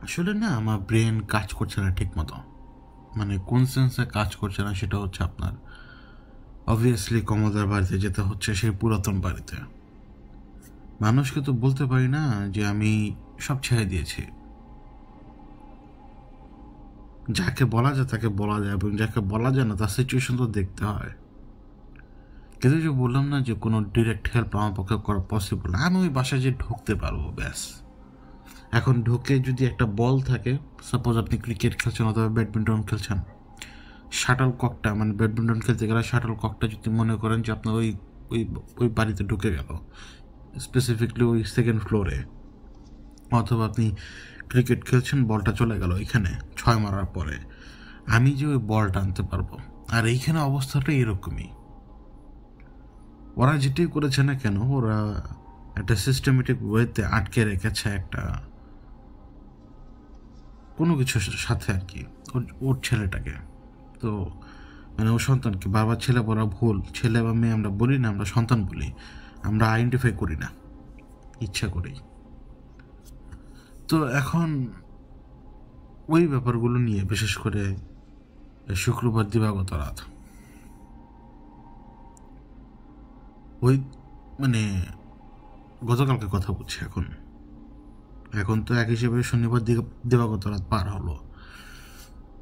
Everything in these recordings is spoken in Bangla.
আসলে না আমার ব্রেন কাজ করছে না ঠিক মতো, মানে কোন সেন্সে কাজ করছে না সেটা হচ্ছে আপনার অবভিয়াসলি কমলার বাড়িতে যেতে হচ্ছে, সেই পুরাতন বাড়িতে। মানুষকে তো বলতে পারি না যে আমি সব ছেড়ে দিয়েছি। যাকে বলা যায় তাকে বলা যায়, এবং যাকে বলা যায় না তার সিচুয়েশন তো দেখতে হয়। কিন্তু যে বললাম না যে কোনো ডিরেক্ট হেল্প আমার পক্ষে করা পসিবল না, আমি ওই বাসায় যে ঢুকতে পারবো ব্যাস। এখন ঢুকে যদি একটা বল থাকে, সাপোজ আপনি ক্রিকেট খেলছেন অথবা ব্যাডমিন্টন খেলছেন, শাটল ককটা মানে ব্যাডমিন্টন খেলতে গেলে শাটল ককটা যদি মনে করেন যে আপনার ওই ওই ওই বাড়িতে ঢুকে গেল, স্পেসিফিকলি ওই সেকেন্ড ফ্লোরে, অথবা আপনি ক্রিকেট খেলছেন বলটা চলে গেল এখানে 6 মারার পরে, আমি যে ওই বলটা আনতে পারবো। আর এইখানে অবস্থাটা এরকমই। ওরা যেটাই করেছে না কেন, ওরা একটা সিস্টেমেটিক ওয়েতে আটকে রেখেছে একটা কোনো কিছুর সাথে আর কি, ওর ছেলেটাকে। তো মানে ওর সন্তানকে, বারবার ছেলে বলা ভুল, ছেলে বা মেয়ে আমরা বলি না, আমরা সন্তান বলি, আমরা আইডেন্টিফাই করি না ইচ্ছা করেই। তো এখন ওই ব্যাপারগুলো নিয়ে, বিশেষ করে শুক্রবার দিবাগত রাত, ওই মানে গতকালকে কথা বলছি, এখন এখন তো এক হিসেবে শনিবার দিবাগত রাত পার হলো।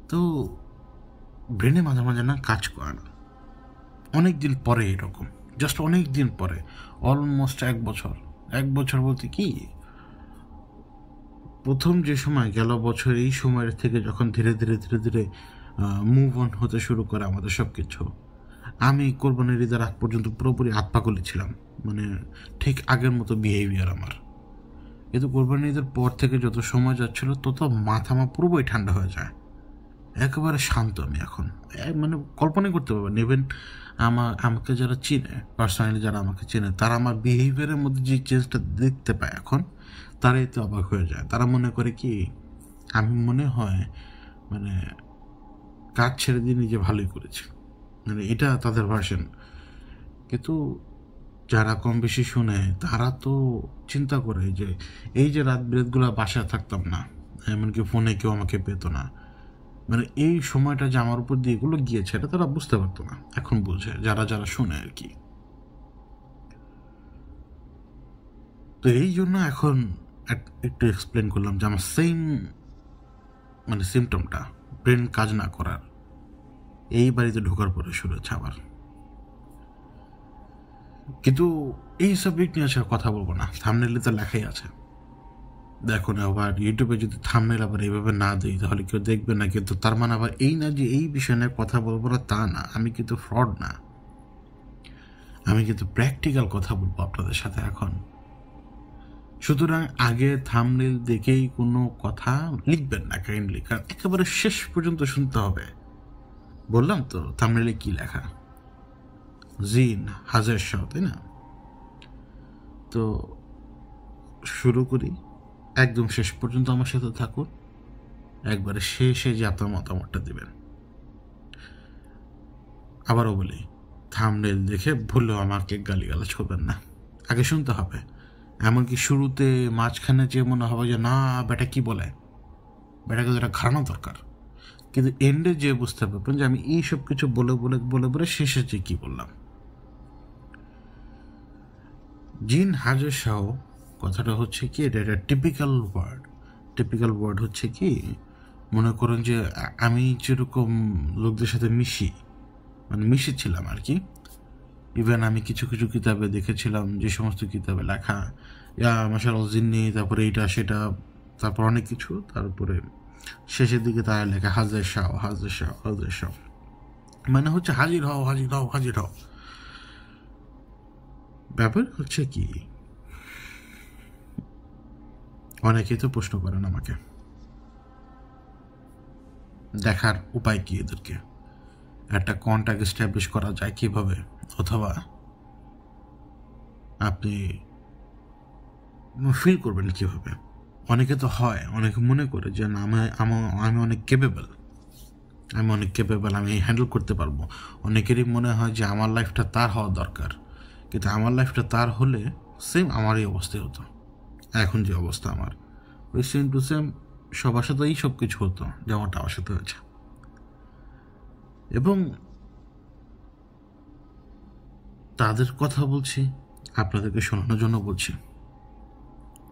তো ব্রেনে মাঝে মাঝে না কাজ করে না, অনেক দিন পরে এরকম, জাস্ট অনেক দিন পরে, অলমোস্ট 1 বছর। 1 বছর বলতে কি, প্রথম যে সময় গেল বছর, এই সময়ের থেকে যখন ধীরে ধীরে ধীরে ধীরে মুভ অন হতে শুরু করে আমাদের সব কিছু, আমি কোরবানির ঈদের আগ পর্যন্ত পুরোপুরি আত্মাকলি ছিলাম, মানে ঠিক আগের মতো বিহেভিয়ার আমার। কিন্তু কোরবানির ঈদের পর থেকে যত সময় যাচ্ছিল তত মাথা আমার পুরোপুরি ঠান্ডা হয়ে যায়, একেবারে শান্ত আমি এখন। মানে কল্পনাই করতে পারবেন, ইভেন আমাকে যারা চিনে, পার্সোনালি যারা আমাকে চেনে, তারা আমার বিহেভিয়ারের মধ্যে যে চেঞ্জটা দেখতে পায় এখন, তারাই তো অবাক হয়ে যায়। তারা মনে করে কি আমি মনে হয় মানে কাজ ছেড়ে দিয়ে নিজে ভালোই করেছি, মানে এটা তাদের ভার্সন। কিন্তু যারা কম বেশি শুনে তারা তো চিন্তা করে যে এই যে রাত বিরাতগুলো বাসায় থাকতাম না, এমনকি ফোনে কেউ আমাকে পেতো না, মানে এই সময়টা যে আমার উপর দিয়ে এগুলো গিয়েছে এটা তারা বুঝতে পারতো না, এখন বুঝে যারা যারা শুনে আর কি। তো এই জন্য এখন একটু এক্সপ্লেন করলাম যে আমার সেম মানে সিমটমটা, ব্রেন কাজ না করার, এই বাড়িতে ঢোকার পরে শুরু হচ্ছে আবার। কিন্তু এই সাবজেক্ট নিয়ে আসলে কথা বলবো না, থাম্বনেইলে তো লেখাই আছে। দেখুন আবার ইউটিউবে যদি থাম্বনেইল আবার এইভাবে না দিই তাহলে কেউ দেখবে না, কিন্তু তার মানে আবার এই না যে এই বিষয় নিয়ে কথা বলবো না তা না, আমি কিন্তু ফ্রড না, আমি কিন্তু প্র্যাকটিক্যাল কথা বলবো আপনাদের সাথে এখন। সুতরাং আগে থাম্বনেইল দেখেই কোনো কথা লিখবেন না কাইন্ডলি, কারণ একেবারে শেষ পর্যন্ত শুনতে হবে। বললাম তো থাম্বনেইলে কি লেখা, জিন হাজার শাহ, তাই না? তো শুরু করি, একদম শেষ পর্যন্ত আমার সাথে থাকুন, একবারে শেষে যে আপনার মতামতটা দেবেন। আবারও বলি, থাম্বনেইল দেখে ভুলেও আমাকে গালিগালাজ করবেন না, আগে শুনতে হবে। এমনকি শুরুতে মাঝখানে যে মনে হবে যে না বেটা কি বলে, বেটাকে যেটা ঘাড়ানো দরকার, কিন্তু এন্ডে যে বুঝতে পারবেন যে আমি এই সব কিছু বলে বলে বলে বলে শেষে যে কি বললাম। জিন হাজার শাহ কথাটা হচ্ছে কি, এটা একটা টিপিক্যাল ওয়ার্ড। টিপিক্যাল ওয়ার্ড হচ্ছে কি, মনে করুন যে আমি যেরকম লোকদের সাথে মানে মিশেছিলাম আর কি। ইভেন আমি কিছু কিছু কিতাবে দেখেছিলাম, যে সমস্ত কিতাবে লেখা মাশাআল্লাহ জিন্নি, তারপরে এইটা সেটা, তারপর অনেক কিছু, তারপরে শেষের দিকে তারা লেখা হাজার শাহ হাজার শাহ হাজার শাহ, মানে হচ্ছে হাজির হও হাজির হও হাজির হও। ব্যাপার হচ্ছে কি, অনেকেই তো প্রশ্ন করেন আমাকে, দেখার উপায় কি, এদেরকে একটা কন্ট্যাক্ট এস্টাবলিশ করা যায় কিভাবে, অথবা আপনি ফিল করবেন কিভাবে। অনেকে তো হয়, অনেকে মনে করে যে না আমি অনেক কেপেবল, আমি হ্যান্ডেল করতে পারবো। অনেকেরই মনে হয় যে আমার লাইফটা তার হওয়া দরকার, কিন্তু আমার লাইফটা তার হলে সেম আমারই অবস্থায় হতো, এখন যে অবস্থা আমার, ওই সেম টু সেম সবার সাথেই সব কিছু হতো, যেমনটা আমার সাথে হয়েছে। এবং তাদের কথা বলছি, আপনাদেরকে শোনানোর জন্য বলছি,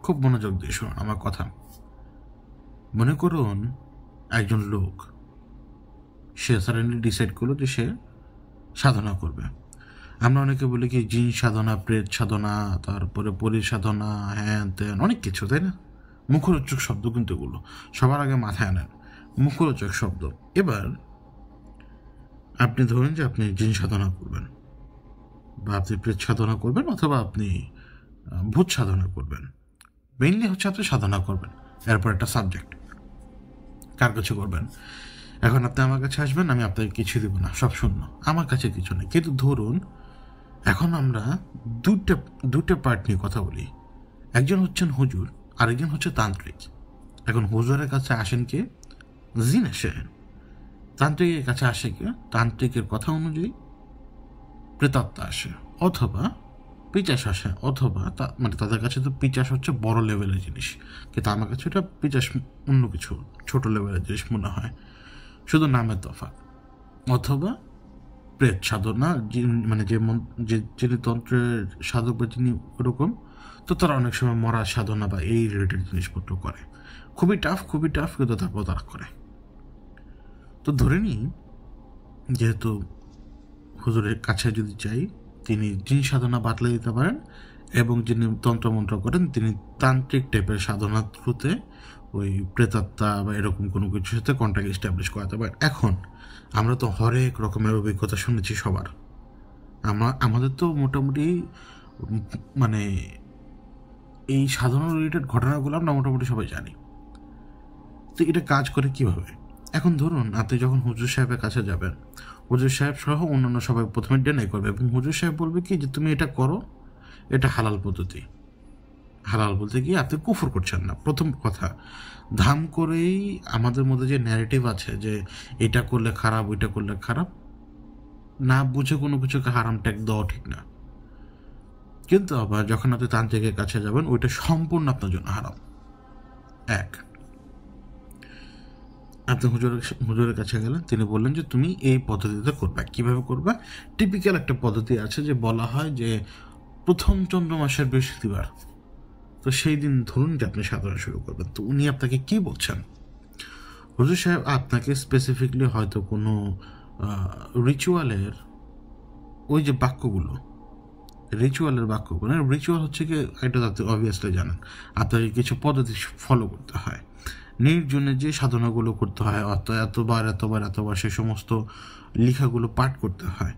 খুব মনোযোগ দিয়ে শুনুন আমার কথা। মনে করুন একজন লোক, সে সাডেনলি ডিসাইড করলো যে সে সাধনা করবে। আমরা অনেকে বলি কি জিন সাধনা, প্রেত সাধনা, তারপরে পরী সাধনা, হ্যান ত্যান, অনেক কিছু, তাই না? মুখরোচক শব্দ কিন্তু এগুলো সবার আগে মাথায় আনেন, মুখরোচক শব্দ। এবার আপনি ধরুন যে আপনি জিন সাধনা করবেন, বা আপনি প্রেত সাধনা করবেন, অথবা আপনি ভূত সাধনা করবেন। মেইনলি হচ্ছে আপনি সাধনা করবেন, এরপর একটা সাবজেক্ট কার কাছে করবেন। এখন আপনি আমার কাছে আসবেন, আমি আপনাকে কিছু দিব না, সব শূন্য, আমার কাছে কিছু নেই। কিন্তু ধরুন এখন আমরা দুটো পার্ট নিয়ে কথা বলি। একজন হচ্ছেন হুজুর, আরেকজন হচ্ছে তান্ত্রিক। এখন হুজুরের কাছে আসেন কে? জিন আসে। তান্ত্রিকের কাছে আসে কে? তান্ত্রিকের কথা অনুযায়ী প্রেতাত্মা আসে, অথবা পিচাস আসে, অথবা মানে তাদের কাছে তো পিচাস হচ্ছে বড় লেভেলের জিনিস, কিন্তু আমার কাছে এটা পিচাস অন্য কিছু ছোট লেভেলের জিনিস মনে হয়, শুধু নামের তফাৎ। অথবা প্রেত সাধনা, মানে যিনি তন্ত্রের সাধক বা যিনি ওরকম, তো তারা অনেক সময় মরা সাধনা বা এই রিলেটেড জিনিসপত্র করে। খুবই টাফ কিন্তু তারপর তারা করে। তো ধরে নিই যেহেতু হুজুরের কাছে যদি চাই, তিনি জিন সাধনা বাতলে দিতে পারেন, এবং যিনি তন্ত্রমন্ত্র করেন তিনি তান্ত্রিক টাইপের সাধনার থ্রুতে ওই প্রেতাত্মা বা এরকম কোনো কিছুর সাথে কন্ট্যাক্ট এস্টাবলিশ করাতে পারেন। এখন আমরা তো হরেক রকমের অভিজ্ঞতা শুনেছি সবার, আমাদের তো মোটামুটি মানে এই সাধারণ রিলেটেড ঘটনাগুলো আমরা মোটামুটি সবাই জানি। তো এটা কাজ করে কিভাবে? এখন ধরুন আপনি যখন হুজুর সাহেবের কাছে যাবেন, হুজুর সাহেব সহ অন্যান্য সবাই প্রথমে ডেনাই করবে, এবং হুজুর সাহেব বলবে কি যে তুমি এটা করো, এটা হালাল পদ্ধতি। হালাল বলতে গিয়ে আপনি কুফর করছেন না, প্রথম কথা। ধাম করেই আমাদের মধ্যে যে ন্যারেটিভ আছে যে এটা করলে খারাপ, ওইটা করলে খারাপ, না বুঝে কোনো কিছুকে হারাম ট্যাগ দেওয়া ঠিক না। কিন্তু আবার যখন আপনি তান্ত্রিকের কাছে যাবেন, ওইটা সম্পূর্ণ আপনার জন্য হারাম। এক, আপনি হুজুরের কাছে গেলেন, তিনি বললেন যে তুমি এই পদ্ধতিতে করবে। কিভাবে করবে? টিপিক্যাল একটা পদ্ধতি আছে যে বলা হয় যে প্রথম চন্দ্র মাসের বৃহস্পতিবার, তো সেই দিন ধরুন যে আপনি সাধনা শুরু করবেন। তো উনি আপনাকে কি বলছেন? হুজুর সাহেব আপনাকে স্পেসিফিকলি হয়তো কোনো রিচুয়ালের ওই যে বাক্যগুলো, রিচুয়াল হচ্ছে কি, এটা আপনি অবভিয়াসলি জানেন, আপনাকে কিছু পদ্ধতি ফলো করতে হয়, নির্জনে যে সাধনাগুলো করতে হয়, এতবার সে সমস্ত লেখাগুলো পাঠ করতে হয়।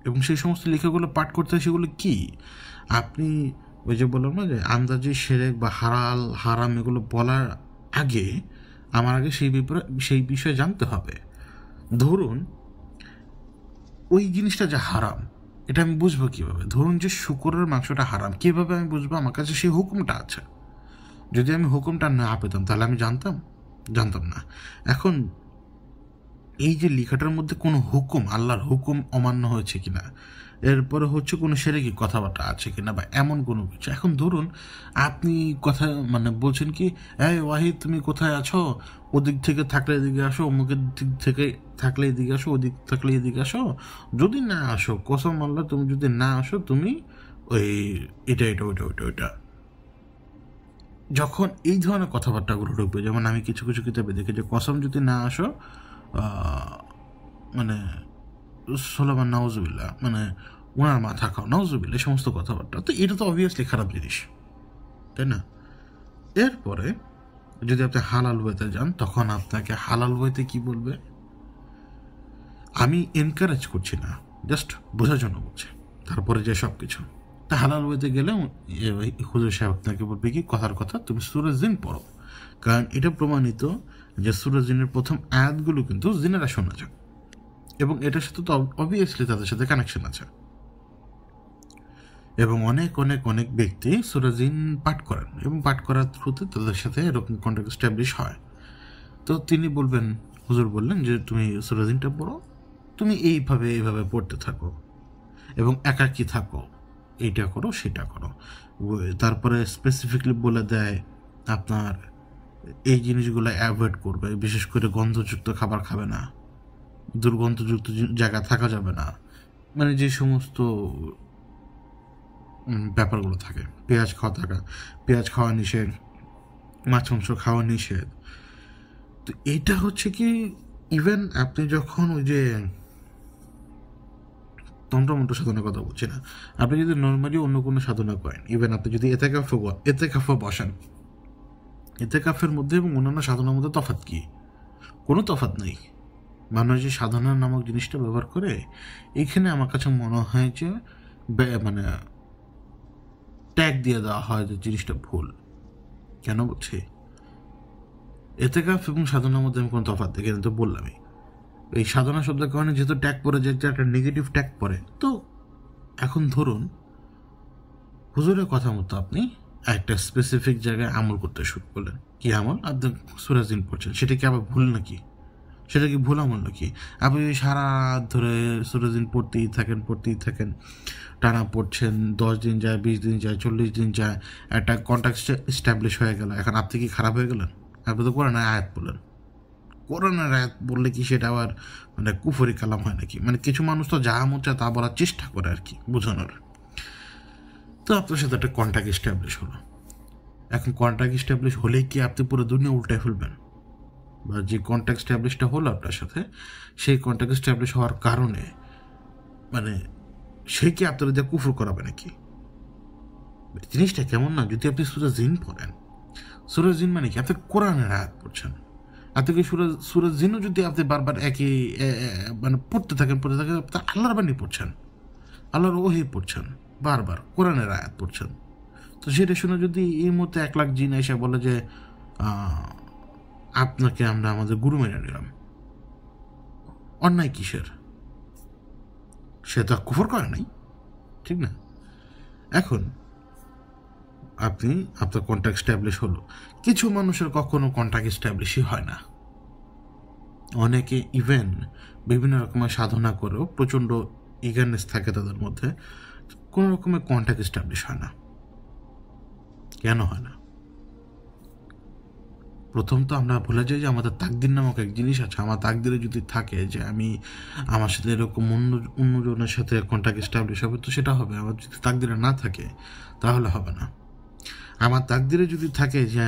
এবং সেই সমস্ত লেখাগুলো পাঠ করতে হয়, সেগুলো কি আপনি ওই যে বললাম না যে আন্দাজি শিরক বা হারাম এগুলো বলার আগে আমার আগে সেই বিষয়ে জানতে হবে। ধরুন ওই জিনিসটা যে হারাম, এটা আমি বুঝবো কীভাবে? ধরুন যে শুকরের মাংসটা হারাম, কীভাবে আমি বুঝবো? আমার কাছে সেই হুকুমটা আছে। যদি আমি হুকুমটা না পেতাম তাহলে আমি জানতাম না। এখন এই যে লেখাটার মধ্যে কোনো হুকুম, আল্লাহর হুকুম অমান্য হয়েছে কিনা, এরপরে হচ্ছে কোনো সেরেকি কথাবার্তা আছে কিনা, বা এমন কোনো কিছু। এখন ধরুন আপনি কথা মানে বলছেন কি, এই ওয়াহিদ তুমি কোথায় আছো, ওদিক থেকে থাকলে এদিকে আসো, অমুকের দিক থেকে থাকলে এদিকে আসো, ওদিক থাকলে এদিকে আসো, যদি না আসো কসম আল্লাহ, তুমি যদি না আসো তুমি ওই এটা ওইটা। যখন এই ধরনের কথাবার্তাগুলো ঢুকবে, যেমন আমি কিছু কিছু কিতাবে দেখি যে কসম যদি না আসো মানে সোলামান নাউজুবিল্লাহ, মানে ওনার মাথা খাও, নাউজুবিল্লাহ, এই সমস্ত কথাবার্তা। তো এটা তো অবভিয়াসলি খারাপ জিনিস, তাই না? এরপরে যদি আপনি হালাল ওয়েতে যান, তখন আপনাকে হালাল ওয়েতে কি বলবে? আমি এনকারেজ করছি না, জাস্ট বোঝার জন্য বলছি। তারপরে যে সব কিছু তা হালাল ওয়েতে গেলে হুজুর সাহেব আপনাকে বলবে কি, কথার কথা তুমি সূরা জিন পড়ো, কারণ এটা প্রমাণিত যে সূরা জিনের প্রথম আয়াতগুলো কিন্তু জিনেরা শোনা যায়, এবং এটার সাথে তো অবভিয়াসলি তাদের সাথে কানেকশন আছে। এবং অনেক অনেক অনেক ব্যক্তি সূরা জিন পাঠ করেন, এবং পাঠ করার থ্রুতে তাদের সাথে এরকম কন্ট্যাক্ট এস্টাবলিশ হয়। তো তিনি বলবেন, হুজুর বললেন যে তুমি সূরা জিনটা পড়ো, তুমি এইভাবে পড়তে থাকো, এবং একাকী থাকো, এইটা করো সেটা করো। তারপরে স্পেসিফিকলি বলে দেয় আপনার এই জিনিসগুলো অ্যাভয়েড করবে, বিশেষ করে গন্ধযুক্ত খাবার খাবে না, দুর্গন্ধযুক্ত জায়গা থাকা যাবে না, মানে যে সমস্ত ব্যাপারগুলো থাকে। পেঁয়াজ খাওয়া নিষেধ, মাছ মাংস খাওয়া নিষেধ। তো এইটা হচ্ছে কি, ইভেন আপনি যখন ওই যে তন্ত্রমন্ত্র সাধনার কথা বলছি না, আপনি যদি নর্মালি অন্য কোনো সাধনা করেন, ইভেন আপনি যদি এতেকাফে বসেন, এতেকাফের মধ্যে এবং অন্যান্য সাধনার মধ্যে তফাৎ কি? কোনো তফাৎ নেই। মানুষ যে সাধনা নামক জিনিসটা ব্যবহার করে, এইখানে আমার কাছে মনে হয় যে মানে ট্যাগ দিয়ে দেওয়া হয় যে জিনিসটা ভুল। কেন বলছি? এতেকাফ এবং সাধনার মধ্যে আমি কোনো তফাৎ দেখি না, তো বললামই। এই সাধনা শব্দের কারণে যেহেতু ট্যাগ পড়ে যায়, একটা নেগেটিভ ট্যাগ পড়ে, তো এখন ধরুন হুজুরের কথা মতো আপনি একটা স্পেসিফিক জায়গায় আমল করতে শুরু করলেন। কি আমল? আপনি সূরা জিন পড়ছেন, সেটা কি আবার ভুল নাকি? সেটা কি ভুল আমল নাকি? আপনি সারা রাত ধরে সূরা জিন পড়তেই থাকেন, টানা পড়ছেন, 10 দিন যায়, 20 দিন যায়, 40 দিন যায়, একটা কন্ট্যাক্ট এস্টাবলিশ হয়ে গেল। এখন আপনি কি খারাপ হয়ে গেলেন? আপনি তো কোরআনের আয়াত বললেন। কোরআনের আয়াত বললে কি সেটা আবার মানে কুফরি কালাম হয় নাকি? মানে কিছু মানুষ তো যা মন চায় তা বলার চেষ্টা করে আর কি বোঝানোর। তো আপনার সাথে একটা কন্ট্যাক্ট এস্টাবলিশ হলো। এখন কন্ট্যাক্ট এস্টাবলিশ হলেই কি আপনি পুরো দুনিয়া উল্টায় ফেলবেন? বা যে কন্ট্যাক্ট এস্টাবলিশটা হলো আপনার সাথে, সেই কন্ট্যাক্ট এস্টাবলিশ হওয়ার কারণে মানে সে কি আপনার দিয়ে কুফর করাবে নাকি? জিনিসটা কেমন না? যদি আপনি সূরা জিন পড়েন, সূরা জিন মানে কি? আপনি কোরআনের আয়াত পড়ছেন। আপনি কি সূরা জিনও যদি আপনি বারবার একই মানে পড়তে থাকেন, আল্লাহর বাণী পড়ছেন, আল্লাহর ওহী পড়ছেন, বারবার কোরআনের আয়াত পড়ছেন। তো সেটা শুনে যদি এই মুহূর্তে 1 লাখ জিন এসে বলে যে আপনাকে আমরা আমাদের গুরু মেনে নিলাম, অন্যায় কিসের? সে তো কুফর করে নাই, ঠিক না? এখন আপনি আপনার কন্ট্যাক্ট স্ট্যাবলিশ হলো। কিছু মানুষের কখনো কন্ট্যাক্ট স্ট্যাবলিশই হয় না। অনেকে ইভেন বিভিন্ন রকমের সাধনা করেও প্রচণ্ড ইগারনেস থাকে তাদের মধ্যে, কোনো রকমের কন্ট্যাক্ট স্ট্যাবলিশ হয় না। কেন হয় না? প্রথম তো আমরা ভুলে যাই যে আমাদের তাকদির নামক এক জিনিস আছে। আমার তাকদিরে যদি থাকে যে আমি আমার সাথে এরকম অন্যজনের সাথে কন্ট্যাক্ট স্ট্যাবলিশ হবে, তো সেটা হবে। আমার যদি তাকদিরে না থাকে তাহলে হবে না। আমার তাকদিরে যদি থাকে যে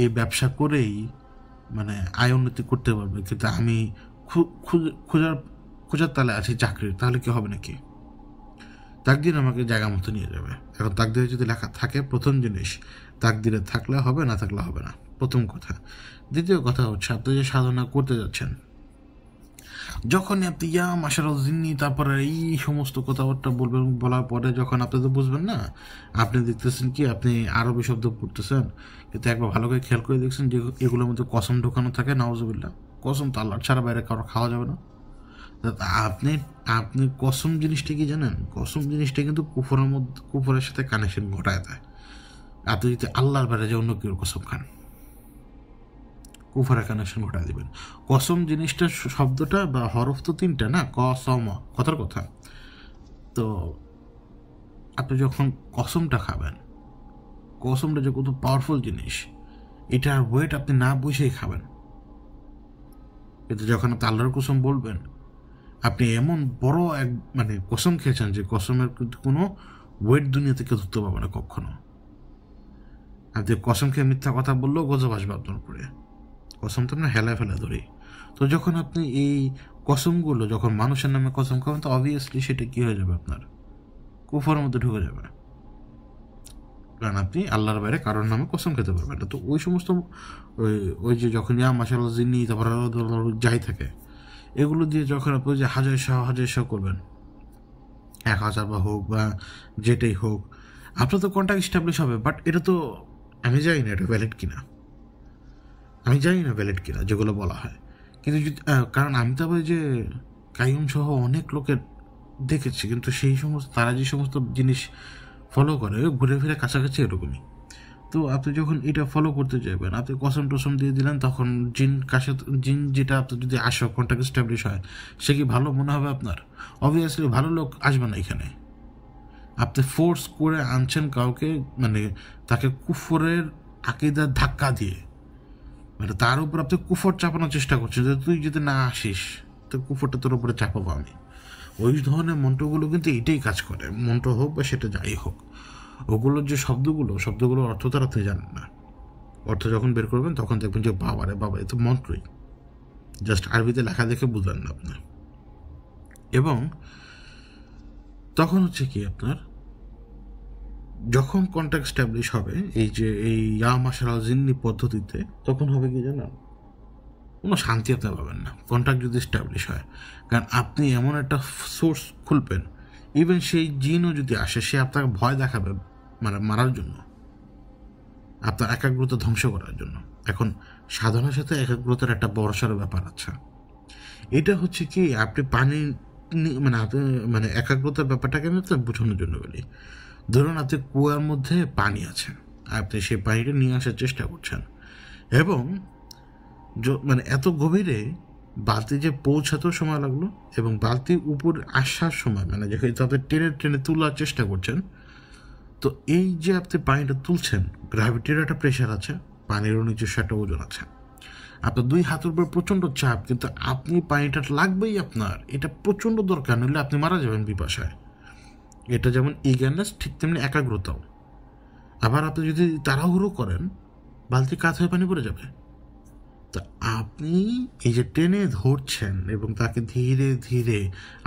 এই ব্যবসা করেই মানে আয় উন্নতি করতে পারবে, কিন্তু আমি খোঁজার তালে আছি চাকরির, তাহলে কি হবে নাকি? তাকদির আমাকে জায়গা মতো নিয়ে যাবে। এখন তাকদিরে যদি লেখা থাকে, প্রথম জিনিস তাকদিরে থাকলে হবে, না থাকলে হবে না, প্রথম কথা। দ্বিতীয় কথা হচ্ছে আপনি যে সাধনা করতে যাচ্ছেন, যখনই আপনি মাশাআল্লাহ জিন্নি তারপরে এই সমস্ত কথাবার্তা বলবেন, বলার পরে যখন আপনি তো বুঝবেন না, আপনি দেখতেছেন কি আপনি আরবি শব্দ পড়তেছেন, কিন্তু একবার ভালো করে খেয়াল করে দেখছেন যে এগুলোর মধ্যে কসম ঢোকানো থাকে। নাউজুবিল্লাহ, কসম তো আল্লাহর ছাড়া বাইরে কারো খাওয়া যাবে না। আপনি আপনি কসম জিনিসটা কি জানেন? কসম জিনিসটা কিন্তু কুফরের সাথে কানেকশন ঘটায় দেয়। আপনি যদি আল্লাহর বাইরে যে অন্য কেউ কসম খান, কুফারে কানেকশন ঘটায় দিবেন। কসম জিনিসটা শব্দটা বা হরফ তো 3টা না, কসম, কথার কথা। তো আপনি যখন কসমটা খাবেন, কসমটা যে কত পাওয়ারফুল জিনিস, এটার ওয়েট আপনি না বুঝেই খাবেন। কিন্তু যখন আপনি আল্লাহর কসম বলবেন, আপনি এমন বড় এক মানে কসম খেয়েছেন যে কসমের কিন্তু কোনো ওয়েট দুনিয়া থেকে ধরতে পারবে না কখনো। আপনি কসম খেয়ে মিথ্যা কথা বললেও গজব আসবে আপনার উপরে। কসম তো আমরা হেলায় ফেলা ধরি। তো যখন আপনি এই কসমগুলো যখন মানুষের নামে কসম খাবেন, তো অবভিয়াসলি সেটা কি হয়ে যাবে? আপনার কুফরের মধ্যে ঢুকে যাবে, কারণ আপনি আল্লাহর বাইরে কারোর নামে কসম খেতে পারবেন না। তো ওই সমস্ত ওই যে যখন মাশাআল্লাহ জিন্নি তারপর যাই থাকে, এগুলো দিয়ে যখন আপনি যে হাজার শাহ করবেন, 1000 বা হোক বা যেটাই হোক, আপনার তো কন্ট্যাক্ট এস্টাবলিশ হবে। বাট এটা তো আমি জানি না এটা ভ্যালিড কিনা, যেগুলো বলা হয়। কিন্তু কারণ আমি তো আবার যে কাইয়ুম সহ অনেক লোকের দেখেছি, কিন্তু সেই সমস্ত তারা যে সমস্ত জিনিস ফলো করে ঘুরে ফিরে কাছাকাছি এরকমই। তো আপনি যখন এটা ফলো করতে যাবেন, আপনি কসম টসম দিয়ে দিলেন, তখন জিন যেটা আপনার যদি আসে কন্ট্যাক্ট এস্টাবলিশ হয়, সে কি ভালো মনে হবে আপনার? অবভিয়াসলি ভালো লোক আসবে না এখানে। আপনি ফোর্স করে আনছেন কাউকে, মানে তাকে কুফরের আকীদার ধাক্কা দিয়ে, মানে তার উপর আপনি কুফর চাপানোর চেষ্টা করছেন যে তুই যদি না আসিস তো কুফরটা তোর উপরে চাপাবো আমি। ওই ধরনের মন্ত্রগুলো কিন্তু এটাই কাজ করে, মন্ত্র হোক বা সেটা যাই হোক। ওগুলোর যে শব্দগুলোর অর্থ তারা আপনি জানেন না। অর্থ যখন বের করবেন তখন দেখবেন যে বাবা এ তো মন্ত্রই, জাস্ট আরবিতে লেখা দেখে বুঝলেন না আপনি। এবং তখন হচ্ছে কি আপনার যখন কন্ট্যাক্ট স্ট্যাবলিশ হবে এই ইয়া মাশাআল জিন্নি পদ্ধতিতে, তখন হবে কি জানেন, কোনো শান্তি আপনি পাবেন না কন্ট্যাক্ট যদি স্ট্যাবলিশ হয়। কারণ আপনি এমন একটা সোর্স খুলবেন, ইভেন সেই জিনও যদি আসে সে আপনাকে ভয় দেখাবে, মানে মারার জন্য, আপনার একাগ্রতা ধ্বংস করার জন্য। এখন সাধনার সাথে একাগ্রতার একটা বড়সড় ব্যাপার আছে। এটা হচ্ছে কি আপনি পানি মানে একাগ্রতার ব্যাপারটাকে আমি আপনার বোঝানোর জন্য বলি। ধরুন আপনি কুয়ার মধ্যে পানি আছে, আপনি সেই পানিটা নিয়ে আসার চেষ্টা করছেন, এবং মানে এত গভীরে বালতি যে পৌঁছাতেও সময় লাগলো, এবং বালতি উপর আসার সময় মানে যেহেতু আপনি টেনে তোলার চেষ্টা করছেন, তো এই যে আপনি পানিটা তুলছেন, গ্র্যাভিটির একটা প্রেশার আছে, পানিরও নিজস্ব একটা ওজন আছে, আপনার দুই হাতের উপর প্রচণ্ড চাপ, কিন্তু আপনি পানিটা লাগবেই আপনার, এটা প্রচণ্ড দরকার, নইলে আপনি মারা যাবেন পিপাসায়। এটা যেমন ইগারনেস, ঠিক তেমনি একাগ্রতাও। আবার আপনি যদি তাড়াহুড়ো করেন, বালতি কাত হয়ে পানি পড়ে যাবে। তা আপনি এই যে টেনে ধরছেন এবং তাকে ধীরে ধীরে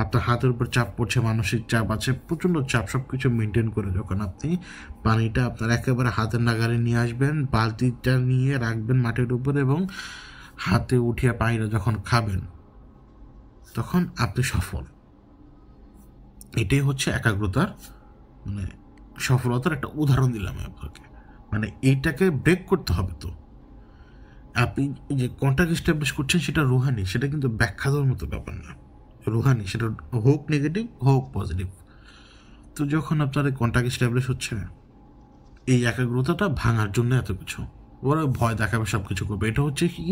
আপনার হাতের উপর চাপ পড়ছে, মানসিক চাপ আছে, প্রচণ্ড চাপ, সব কিছু মেনটেন করে যখন আপনি পানিটা আপনার একেবারে হাতের নাগালে নিয়ে আসবেন, বালতিটা নিয়ে রাখবেন মাটির উপরে এবং হাতে উঠিয়ে পানিটা যখন খাবেন, তখন আপনি সফল। এটাই হচ্ছে একাগ্রতার মানে সফলতার একটা উদাহরণ দিলাম আপনাকে। মানে এইটাকে ব্রেক করতে হবে। তো আপনি যে কন্ট্যাক্ট এস্টাবলিশ করছেন সেটা রুহানি, সেটা কিন্তু ব্যাখ্যা দেওয়ার মতো ব্যাপার না। রুহানি সেটা হোক নেগেটিভ হোক পজিটিভ। তো যখন আপনার কন্ট্যাক্ট এস্টাবলিশ হচ্ছে, এই একাগ্রতাটা ভাঙার জন্য এত কিছু ওরা ভয় দেখাবে, সব কিছু করবে। এটা হচ্ছে কি,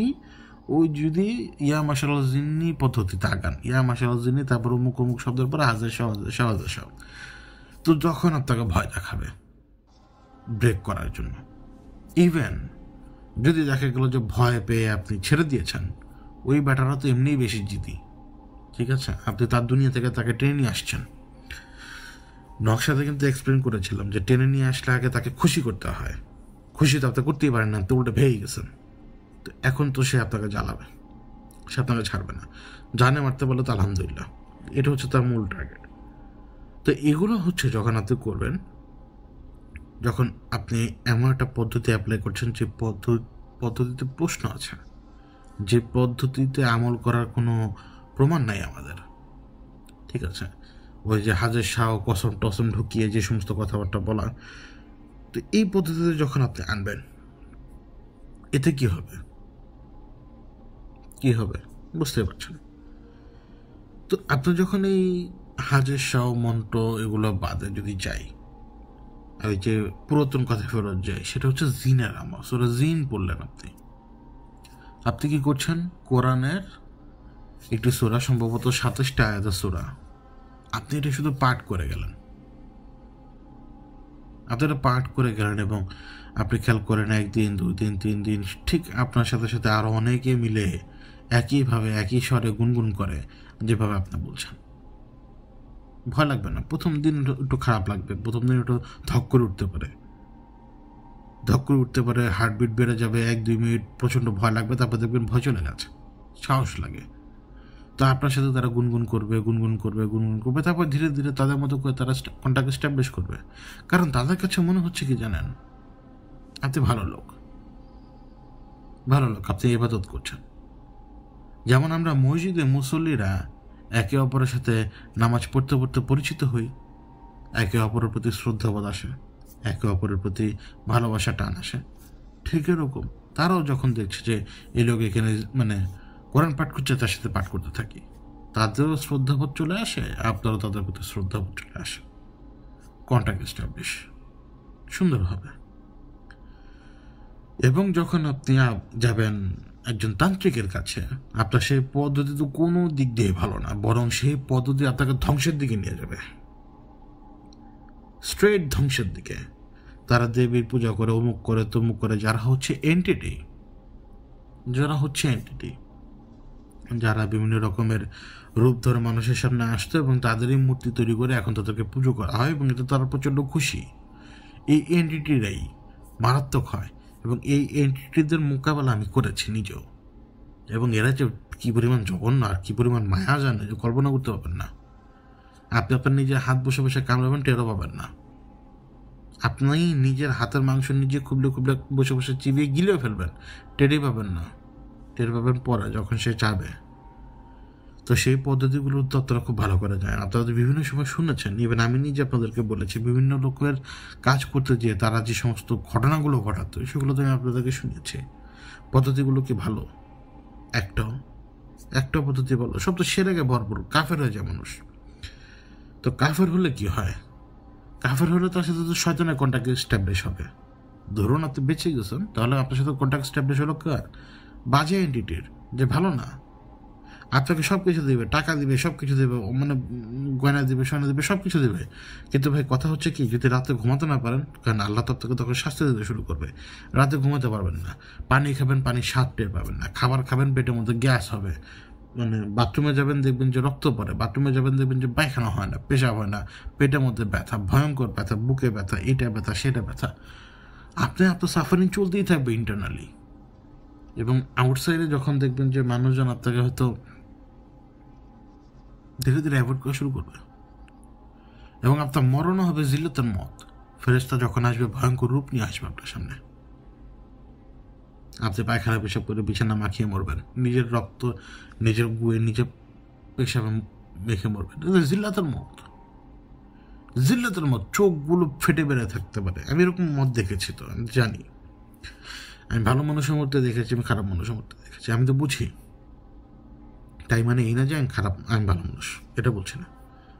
ওই যদি ইয়া মাশাআল্লাহ জিন্নি পদ্ধতিতে আগান, ইয়া মাশাআল্লাহ জিন্নি, তারপর অমুক অমুক শব্দের পরে হাজার সব, তো যখন আপনাকে ভয় দেখাবে ব্রেক করার জন্য, ইভেন যদি দেখা গেল যে ভয় পেয়ে আপনি ছেড়ে দিয়েছেন, ওই ব্যাটারা তো এমনিই বেশি জিদি, ঠিক আছে, আপনি তার দুনিয়া থেকে তাকে টেনে নিয়ে আসছেন। নকশাতে কিন্তু এক্সপ্লেন করেছিলাম যে টেনে নিয়ে আসলে আগে তাকে খুশি করতে হয়, খুশি তো আপনি করতেই পারেন না, তো উল্টে ভেঙে গেছেন। তো এখন তো সে আপনাকে জ্বালাবে, সে আপনাকে ছাড়বে না, জানে মারতে বলে তো আলহামদুলিল্লাহ, এটা হচ্ছে তার মূল টার্গেট। তো এগুলো হচ্ছে যখন আপনি করবেন, যখন আপনি এমন একটা পদ্ধতি অ্যাপ্লাই করছেন যে পদ্ধতিতে প্রশ্ন আছে, যে পদ্ধতিতে আমল করার কোনো প্রমাণ নাই আমাদের, ঠিক আছে, ওই যে হাজার শাহ কসম টসম ঢুকিয়ে যে সমস্ত কথাবার্তা বলা। তো এই পদ্ধতিতে যখন আপনি আনবেন, এতে কি হবে বুঝতে পারছেন। তো আপনি যখন এই হাজার শাহ মন্ত্র এগুলো বাদে যদি যাই, আর ওই যে পুরাতন কথা ফেরত যায়, সেটা হচ্ছে জিনের আমল। ওরা জিন পড়লেন, আপনি কি করছেন, কোরআনের একটি সূরা, সম্ভবত 27টা আয়াতের সূরা, আপনি এটা শুধু পাঠ করে গেলেন, এবং আপনি খেয়াল করেন 1 দিন 2 দিন 3 দিন, ঠিক আপনার সাথে সাথে আরো অনেকে মিলে একইভাবে একই স্বরে গুনগুন করে যেভাবে আপনি বলছেন। ভয় লাগবে না, প্রথম দিন একটু খারাপ লাগবে, প্রথম দিন একটু ধক করে উঠতে পারে, হার্টবিট বেড়ে যাবে, 1-2 মিনিট প্রচণ্ড ভয় লাগবে, তারপর দেখবেন ভয় চলে গেছে, সাহস লাগে। তো আপনার সাথে তারা গুনগুন করবে, তারপর ধীরে ধীরে তাদের মতো করে তারা কন্ট্যাক্ট এস্টাবলিশ করবে। কারণ তাদের কাছে মনে হচ্ছে কি জানেন, আপনি ভালো লোক, আপনি ইবাদত করছেন। যেমন আমরা মসজিদে মুসল্লিরা একে অপরের সাথে নামাজ পড়তে পড়তে পরিচিত হই, একে অপরের প্রতি শ্রদ্ধাবোধ আসে, একে অপরের প্রতি ভালোবাসা টান আসে, ঠিক এরকম তারাও যখন দেখছে যে এই লোক এখানে মানে কোরআন পাঠ করছে, তার সাথে পাঠ করতে থাকি, তাদেরও শ্রদ্ধাবোধ চলে আসে, আপনারও তাদের প্রতি শ্রদ্ধাবোধ চলে আসে, কন্ট্যাক্ট এস্টাবলিশ সুন্দর হবে। এবং যখন আপনি যাবেন একজন তান্ত্রিকের কাছে, আপনার সেই পদ্ধতি তো কোনো দিক দিয়ে ভালো না, বরং সেই পদ্ধতি আপনাকে ধ্বংসের দিকে নিয়ে যাবে, স্ট্রেট ধ্বংসের দিকে। তারা দেবীর পূজা করে, অমুক করে তমুক করে, যারা হচ্ছে এন্টিটি, যারা হচ্ছে এন্টিটি, যারা বিভিন্ন রকমের রূপ ধরে মানুষের সামনে আসতো এবং তাদেরই মূর্তি তৈরি করে এখন তাদেরকে পুজো করা হয় এবং এতে তারা প্রচণ্ড খুশি। এই এন্টিটিরাই মারাত্মক হয় এবং এই এন্টিটিদের মোকাবেলা আমি করেছি নিজেও, এবং এরা যে কী পরিমাণ জঘন্য আর কী পরিমাণ মায়া জানে যে কল্পনা করতে পারবেন না। আপনি আপনার নিজের হাত বসে বসে কামড়াবেন, টেরও পাবেন না। আপনি নিজের হাতের মাংস নিজে খুবলে খুবলে বসে বসে চিবিয়ে গিলেও ফেলবেন, টেরই পাবেন না। টের পাবেন পরে যখন সে চাবে। তো সেই পদ্ধতিগুলোর তত্ত্বরা খুব ভালো করে যায়। আপনারা বিভিন্ন সময় শুনেছেন, ইভেন আমি নিজে আপনাদেরকে বলেছি, বিভিন্ন লোকের কাজ করতে যেয়ে তারা যে সমস্ত ঘটনাগুলো ঘটাতো সেগুলো তো আমি আপনাদেরকে শুনেছি। পদ্ধতিগুলো কি ভালো? একটা পদ্ধতি ভালো, সব তো সেরেগে ভরপুর কাফের হয়ে যায় মানুষ। তো কাফের হলে কি হয়? কাফের হলে তার সাথে তো শয়তানের কন্ট্যাক্ট এস্টাবলিশ হবে। ধরুন আপনি বেঁচে গেছেন, তাহলে আপনার সাথে কন্ট্যাক্ট এস্টাবলিশ হলো কার? বাজে এন্টিটির, যে ভালো না। আপনাকে সব কিছু দেবে, টাকা দিবে, সব কিছু দেবে, মানে গয়না দিবে, সোনা দেবে, সব কিছু দেবে। কিন্তু ভাই কথা হচ্ছে কি, যদি রাতে ঘুমাতে না পারেন, কারণ আল্লাহ তো আপনাকে তখন শাস্তি দিতে শুরু করবে। রাতে ঘুমাতে পারবেন না, পানি খাবেন, পানির স্বাদ টের পাবেন না, খাবার খাবেন, পেটের মধ্যে গ্যাস হবে, মানে বাথরুমে যাবেন দেখবেন যে রক্ত পড়ে, বাথরুমে যাবেন দেখবেন যে পায়খানা হয় না, পেশাব হয় না, পেটের মধ্যে ব্যথা, ভয়ঙ্কর ব্যথা, বুকে ব্যথা, এটা ব্যথা, সেটা ব্যথা। আপনার সাফারিং চলতেই থাকবে ইন্টারনালি। এবং আউটসাইডে যখন দেখবেন যে মানুষজন আপনাকে হয়তো ধীরে ধীরে অ্যাভয়েড করা শুরু করবে, এবং আপনার মরণও হবে জিল্লতের মত। ফেরেশতা যখন আসবে ভয়ঙ্কর রূপ নিয়ে আসবে আপনার সামনে, আপনি পায়খানা পেশাব করে বিছানা মাখিয়ে মরবেন, নিজের রক্ত নিজের গুয়ে নিজের পেশাবে মেখে মরবেন। জিল্লাতের মত, জিল্লাতের মত, চোখগুলো ফেটে বেড়ে থাকতে পারে। আমি এরকম মত দেখেছি, তো আমি জানি। আমি ভালো মানুষের মধ্যে দেখেছি, আমি খারাপ মানুষের মধ্যে দেখেছি, আমি তো বুঝি। তাই মানে এই না যে আমি খারাপ, আমি ভালো মানুষ, এটা বলছি না।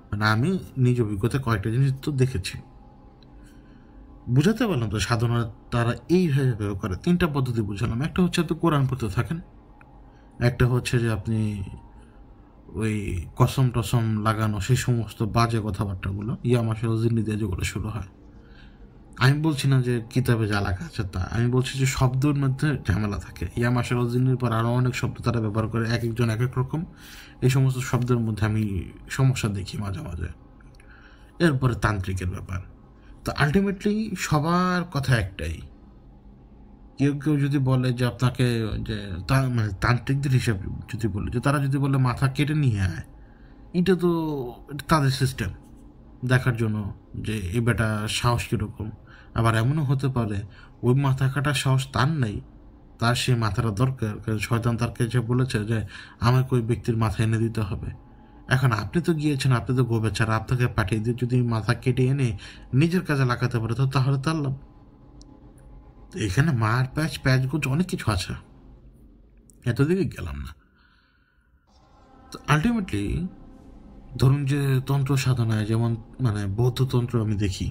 মানে আমি নিজ অভিজ্ঞতা কয়েকটা জিনিস তো দেখেছি, বুঝাতে পারলাম। তো সাধনা তারা এইভাবে করে। 3টা পদ্ধতি বুঝালাম। একটা হচ্ছে আপনি কোরআন পড়তে থাকেন, একটা হচ্ছে যে আপনি ওই কসম টসম লাগানো সেই সমস্ত বাজে কথাবার্তাগুলো, মাসের জিন্নি দিয়ে যেগুলো শুরু হয়। আমি বলছি না যে কিতাবে যা লেখা আছে তা, আমি বলছি যে শব্দের মধ্যে ঝামেলা থাকে। মাসের জিন্নির পর আরও অনেক শব্দ তারা ব্যবহার করে, এক একজন এক এক রকম। এই সমস্ত শব্দের মধ্যে আমি সমস্যা দেখি মাঝে মাঝে। এরপরে তান্ত্রিকের ব্যাপার। তো আলটিমেটলি সবার কথা একটাই, কেউ কেউ যদি বলে যে আপনাকে যে মানে তান্ত্রিকদের হিসাবে যদি বলে যে তারা যদি বলে মাথা কেটে নিয়ে আয়, এটা তো তাদের সিস্টেম দেখার জন্য যে এই বেটা সাহস কীরকম। আবার এমনও হতে পারে ওই মাথা কাটার সাহস তার নেই, তার সে মাথাটা দরকার, কারণ শয়তান তার কাছে বলেছে যে আমাকে ওই ব্যক্তির মাথা এনে দিতে হবে। এখন আপনি তো গিয়েছেন, আপনি তো গোবেচারা, আপনাকে পাঠিয়ে দিয়ে যদি মাথা কেটে এনে নিজের কাজে লাগাতে পারে, তো তাহলে তার লাভ। এখানে মার প্যাচগুজ অনেক কিছু আছে, এতদিকে গেলাম না। তো আলটিমেটলি ধরুন যে তন্ত্র সাধনায়, যেমন মানে বৌদ্ধ তন্ত্র আমি দেখি,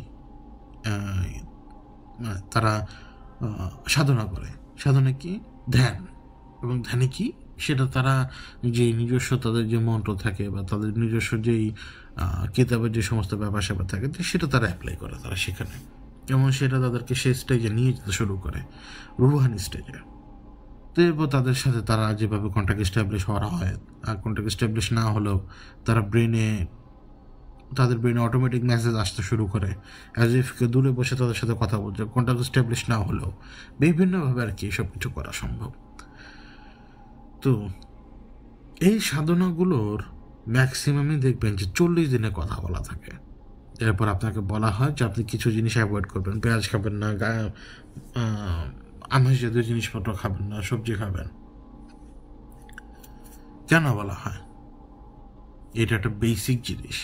তারা সাধনা করে। সাধনা কি? ধ্যান। এবং ধ্যানে কি সেটা তারা যে নিজস্ব তাদের যে মন্ত্র থাকে বা তাদের নিজস্ব যেই কিতাবের যে সমস্ত ব্যাপার স্যাপার থাকে, সেটা তারা অ্যাপ্লাই করে তারা সেখানে, এবং সেটা তাদেরকে সে স্টেজে নিয়ে যেতে শুরু করে, রুহানি স্টেজে। তো এরপর তাদের সাথে তারা যেভাবে কন্ট্যাক্ট এস্টাবলিশ হওয়া হয়, আর কন্ট্যাক্ট এস্টাবলিশ না হলেও তারা তাদের ব্রেনে অটোমেটিক মেসেজ আসতে শুরু করে, অ্যাজ ইফ কেউ দূরে বসে তাদের সাথে কথা বলছে, কন্ট্যাক্ট এস্টাবলিশ না হলেও বিভিন্নভাবে আর কি সব কিছু করা সম্ভব। তো এই সাধনাগুলোর ম্যাক্সিমামই দেখবেন যে 40 দিনে কথা বলা থাকে। এরপর আপনাকে বলা হয় যে আপনি কিছু জিনিস অ্যাভয়েড করবেন, পেঁয়াজ খাবেন না, আমিষ জাতীয় জিনিসপত্র খাবেন না, সবজি খাবেন। কেন বলা হয়? এটা একটা বেসিক জিনিস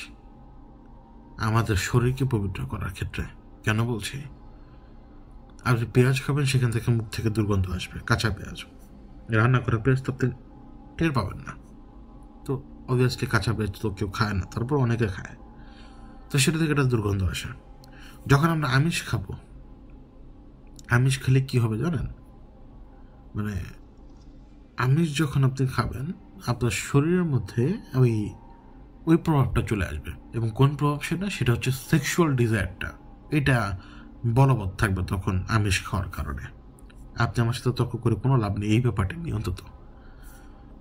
আমাদের শরীরকে পবিত্র করার ক্ষেত্রে। কেন বলছি? আপনি পেঁয়াজ খাবেন, সেখান থেকে মুখ থেকে দুর্গন্ধ আসবে, কাঁচা পেঁয়াজ। রান্না করা পেঁয়াজ তো আপনি টের পাবেন না। তো অবভিয়াসলি কাঁচা পেঁয়াজ তো কেউ খায় না, তারপর অনেকে খায়, তো সেটা থেকে একটা দুর্গন্ধ আসে। যখন আমরা আমিষ খাবো, আমিষ খেলে কি হবে জানেন? মানে আমিষ যখন আপনি খাবেন, আপনার শরীরের মধ্যে ওই প্রভাবটা চলে আসবে। এবং কোন প্রভাব সেটা হচ্ছে সেক্সুয়াল ডিজায়ারটা, এটা বলবৎ থাকবে তখন আমিষ খাওয়ার কারণে। আপনি আমার সাথে তর্ক করে কোনো লাভ নেই এই ব্যাপারটা নিয়ে অন্তত।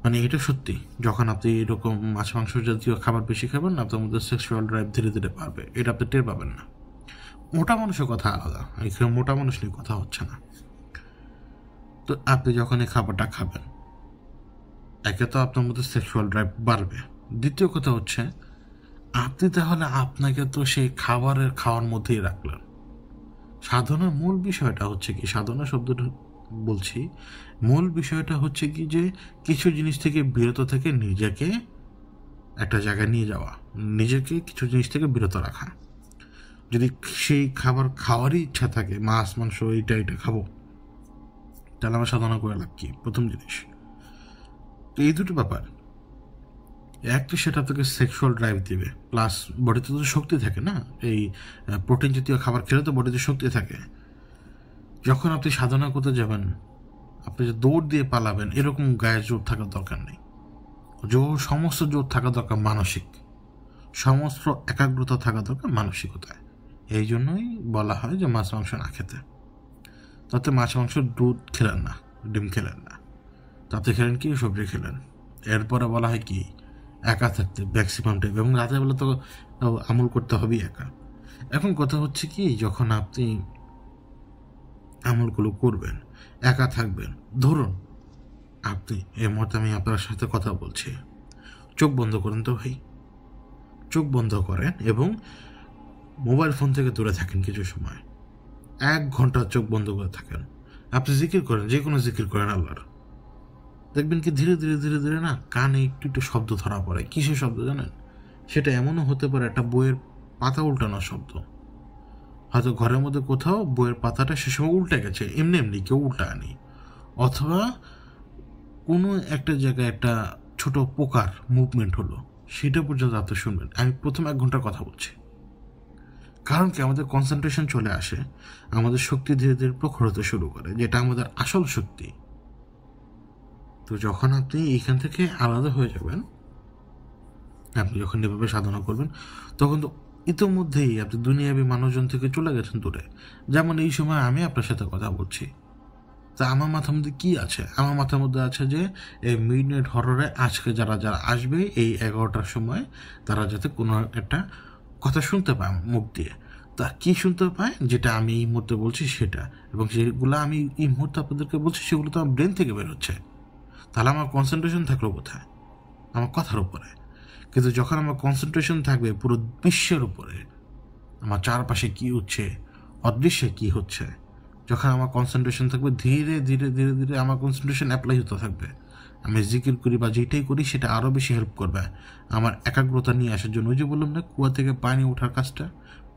মানে এটা সত্যি, যখন আপনি এরকম মাছ মাংস জাতীয় খাবার বেশি খাবেন আপনার মধ্যে সেক্সুয়াল ড্রাইভ ধীরে ধীরে বাড়বে, এটা আপনি টের পাবেন না। মোটা মানুষের কথা আলাদা, এখানে মোটা মানুষ নিয়ে কথা হচ্ছে না। তো আপনি যখন এই খাবারটা খাবেন, একে তো আপনার মধ্যে সেক্সুয়াল ড্রাইভ বাড়বে, দ্বিতীয় কথা হচ্ছে আপনি তাহলে আপনাকে তো সেই খাওয়ার মধ্যেই রাখলেন। সাধনার মূল বিষয়টা হচ্ছে কি, সাধনা শব্দটা বলছি, মূল বিষয়টা হচ্ছে কি যে কিছু জিনিস থেকে বিরত থেকে নিজেকে একটা জায়গায় নিয়ে যাওয়া, নিজেকে কিছু জিনিস থেকে বিরত রাখা। যদি সেই খাবার খাওয়ারই ইচ্ছা থাকে, মাছ মাংস এটা খাবো, তাহলে আমার সাধনা করে লাভ কি? প্রথম জিনিস তো এই দুটো ব্যাপার, একটা সেটা আপনাকে সেক্সুয়াল ড্রাইভ দিবে, প্লাস বডিতে তো শক্তি থাকে না, এই প্রোটিন জাতীয় খাবার খেলে তো বডিতে শক্তি থাকে। যখন আপনি সাধনা করতে যাবেন, আপনি যে দৌড় দিয়ে পালাবেন এরকম গায়ে জোর থাকার দরকার নেই। সমস্ত জোর থাকা দরকার মানসিক, সমস্ত একাগ্রতা থাকা দরকার মানসিকতায়। এই জন্যই বলা হয় যে মাছ মাংস না খেতে। তাতে মাছ মাংস দুধ খেলেন না, ডিম খেলেন না, তাতে খেলেন কি সবজি খেলেন। এরপরে বলা হয় কি একা থাকতে ম্যাক্সিমাম টাইম, এবং রাতের বেলা তো আমল করতে হবেই একা। এখন কথা হচ্ছে কি, যখন আপনি আমলগুলো করবেন একা থাকবেন, ধরুন আপনি এই মুহূর্তে আমি আপনার সাথে কথা বলছি, চোখ বন্ধ করেন তো ভাই, চোখ বন্ধ করেন এবং মোবাইল ফোন থেকে দূরে থাকেন কিছু সময়, 1 ঘন্টা চোখ বন্ধ করে থাকেন। আপনি জিকির করেন, যে কোনো জিকির করেন আল্লাহর, দেখবেন কি ধীরে ধীরে ধীরে ধীরে না কানে একটু একটু শব্দ ধরা পড়ে। কিসের শব্দ জানেন? সেটা এমনও হতে পারে একটা বইয়ের পাতা উল্টানোর শব্দ। হয়তো ঘরের মধ্যে কোথাও বইয়ের পাতাটা সে সময় উল্টে গেছে, এমনি এমনি কেউ উল্টায়নি, অথবা কোনো একটা জায়গায় একটা ছোট পোকার মুভমেন্ট হলো, সেটা পর্যন্ত আপনি শুনবেন। আমি প্রথম 1 ঘন্টার কথা বলছি, কারণ কি আমাদের কনসেন্ট্রেশন চলে আসে, আমাদের শক্তি ধীরে ধীরে প্রখর হতে শুরু করে, যেটা আমাদের আসল শক্তি। তো যখন আপনি এইখান থেকে আলাদা হয়ে যাবেন, আপনি যখন এভাবে সাধনা করবেন, তখন তো ইতোমধ্যেই আপনি দুনিয়াবী মানুষজন থেকে চলে গেছেন দূরে। যেমন এই সময় আমি আপনার সাথে কথা বলছি, তা আমার মাথার মধ্যে কি আছে? আমার মাথার মধ্যে আছে যে এই মিডনাইট হররে আজকে যারা যারা আসবে এই 11টার সময়, তারা যাতে কোনো একটা কথা শুনতে পায় মুখ দিয়ে। তা কি শুনতে পায়? যেটা আমি এই মুহূর্তে বলছি সেটা, এবং যেগুলো আমি এই মুহূর্তে আপনাদেরকে বলছি সেগুলো তো আমার ব্রেন থেকে বেরোচ্ছে। তাহলে আমার কনসেন্ট্রেশন থাকলো কোথায়? আমার কথার উপরে। কিন্তু যখন আমার কনসেন্ট্রেশন থাকবে পুরো বিশ্বের উপরে, আমার চারপাশে কী হচ্ছে, অদৃশ্যে কী হচ্ছে, যখন আমার কনসেন্ট্রেশন থাকবে, ধীরে ধীরে ধীরে ধীরে আমার কনসেন্ট্রেশন অ্যাপ্লাই হতে থাকবে। আমি জিকির করি বা যেটাই করি সেটা আরও বেশি হেল্প করবে আমার একাগ্রতা নিয়ে আসার জন্য। ওই যে বললাম না, কুয়া থেকে পানি ওঠার কাজটা,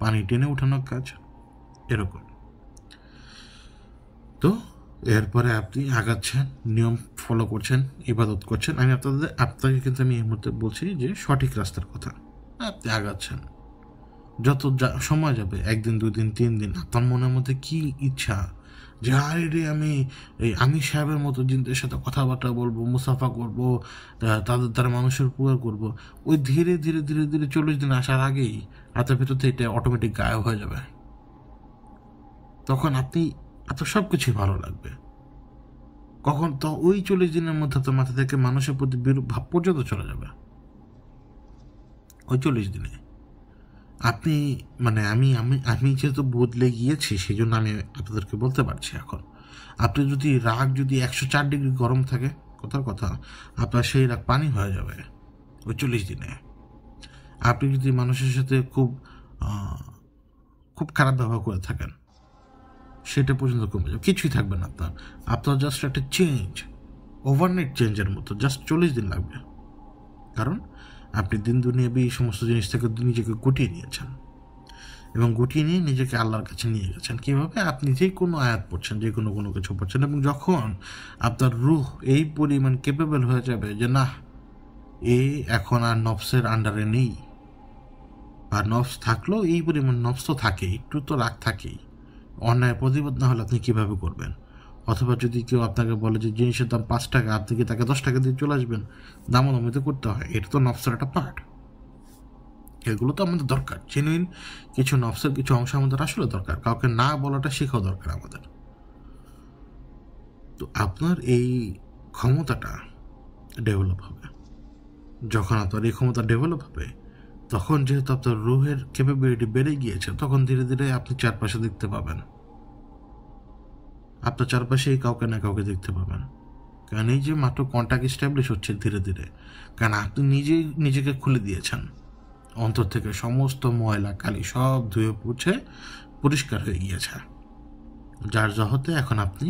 পানি টেনে ওঠানোর কাজ, এরকম। তো এরপরে আপনি আগাচ্ছেন, নিয়ম ফলো করছেন, ইবাদত করছেন। আমি আপনাকে কিন্তু আমি এই মুহূর্তে বলছি যে সঠিক রাস্তার কথা। আপনি আগাচ্ছেন, যত সময় যাবে, 1 দিন 2 দিন 3 দিন, আপনার মনের মধ্যে কি ইচ্ছা যে আরে রে আমি এই আমির সাহেবের মতো জিনদের সাথে কথাবার্তা বলবো, মুসাফা করবো, তাদের দ্বারা মানুষের উপকার করবো, ওই ধীরে ধীরে ধীরে ধীরে 40 দিন আসার আগেই আপনার ভিতর থেকে এটা অটোমেটিক গায়েব হয়ে যাবে। তখন আপনার সব কিছুই ভালো লাগবে। কখন তো ওই 40 দিনের মধ্যে তো মাথা থেকে মানুষের প্রতি বিরূপ ভাব পর্যন্ত চলে যাবে। ওই 40 দিনে আপনি মানে আমি আমি আমি যেহেতু বদলে গিয়েছি সেই জন্য আমি আপনাদেরকে বলতে পারছি। এখন আপনি যদি রাগ যদি 104 ডিগ্রি গরম থাকে, কথার কথা, আপনার সেই রাগ পানি হয়ে যাবে ওই 40 দিনে। আপনি যদি মানুষের সাথে খুব খুব খারাপ ব্যবহার করে থাকেন, সেটা পর্যন্ত কমে যাবে, কিছুই থাকবে না আপনার জাস্ট একটা চেঞ্জ, ওভারনাইট চেঞ্জের মতো, জাস্ট 40 দিন লাগবে। কারণ আপনি দিন দুনিয়াবি এই সমস্ত জিনিস থেকে নিজেকে গুটিয়ে নিয়েছেন, এবং গুটিয়ে নিয়ে নিজেকে আল্লাহর কাছে নিয়ে গেছেন। কীভাবে? আপনি যে কোনো আয়াত পড়ছেন, যে কোনো কিছু পড়ছেন, এবং যখন আপনার রুহ এই পরিমাণ ক্যাপেবল হয়ে যাবে যে না, এ এখন আর নফসের আন্ডারে নেই, আর নফস থাকলেও এই পরিমাণ নফস তো থাকে, একটু তো রাগ থাকেই, অন্যায় প্রতিবাদ না হলে আপনি কীভাবে করবেন? অথবা যদি কেউ আপনাকে বলে যে জিনিসের দাম 5 টাকা, আপনি কি তাকে 10 টাকা দিয়ে চলে আসবেন? দামাদামি তো করতে হয়, এটা তো নফসের একটা পার্ট। এগুলো তো আমাদের দরকার, জেনুইন কিছু নফসের কিছু অংশ আমাদের আসলে দরকার, কাউকে না বলাটা শেখাও দরকার আমাদের। তো আপনার এই ক্ষমতাটা ডেভেলপ হবে। যখন আপনার এই ক্ষমতা ডেভেলপ হবে, তখন যেহেতু আপনার রুহের ক্যাপাবিলিটি বেড়ে গিয়েছে, তখন ধীরে ধীরে আপনি চারপাশে দেখতে পাবেন, আপনার চারপাশেই কাউকে না কাউকে দেখতে পাবেন। কারণ এই যে মাত্র কন্ট্যাক্ট এস্টাবলিশ হচ্ছে ধীরে ধীরে, কারণ আপনি নিজেই নিজেকে খুলে দিয়েছেন অন্তর থেকে, সমস্ত ময়লা কালি সব ধুয়ে পুছে পরিষ্কার হয়ে গিয়েছে, যার জহতে এখন আপনি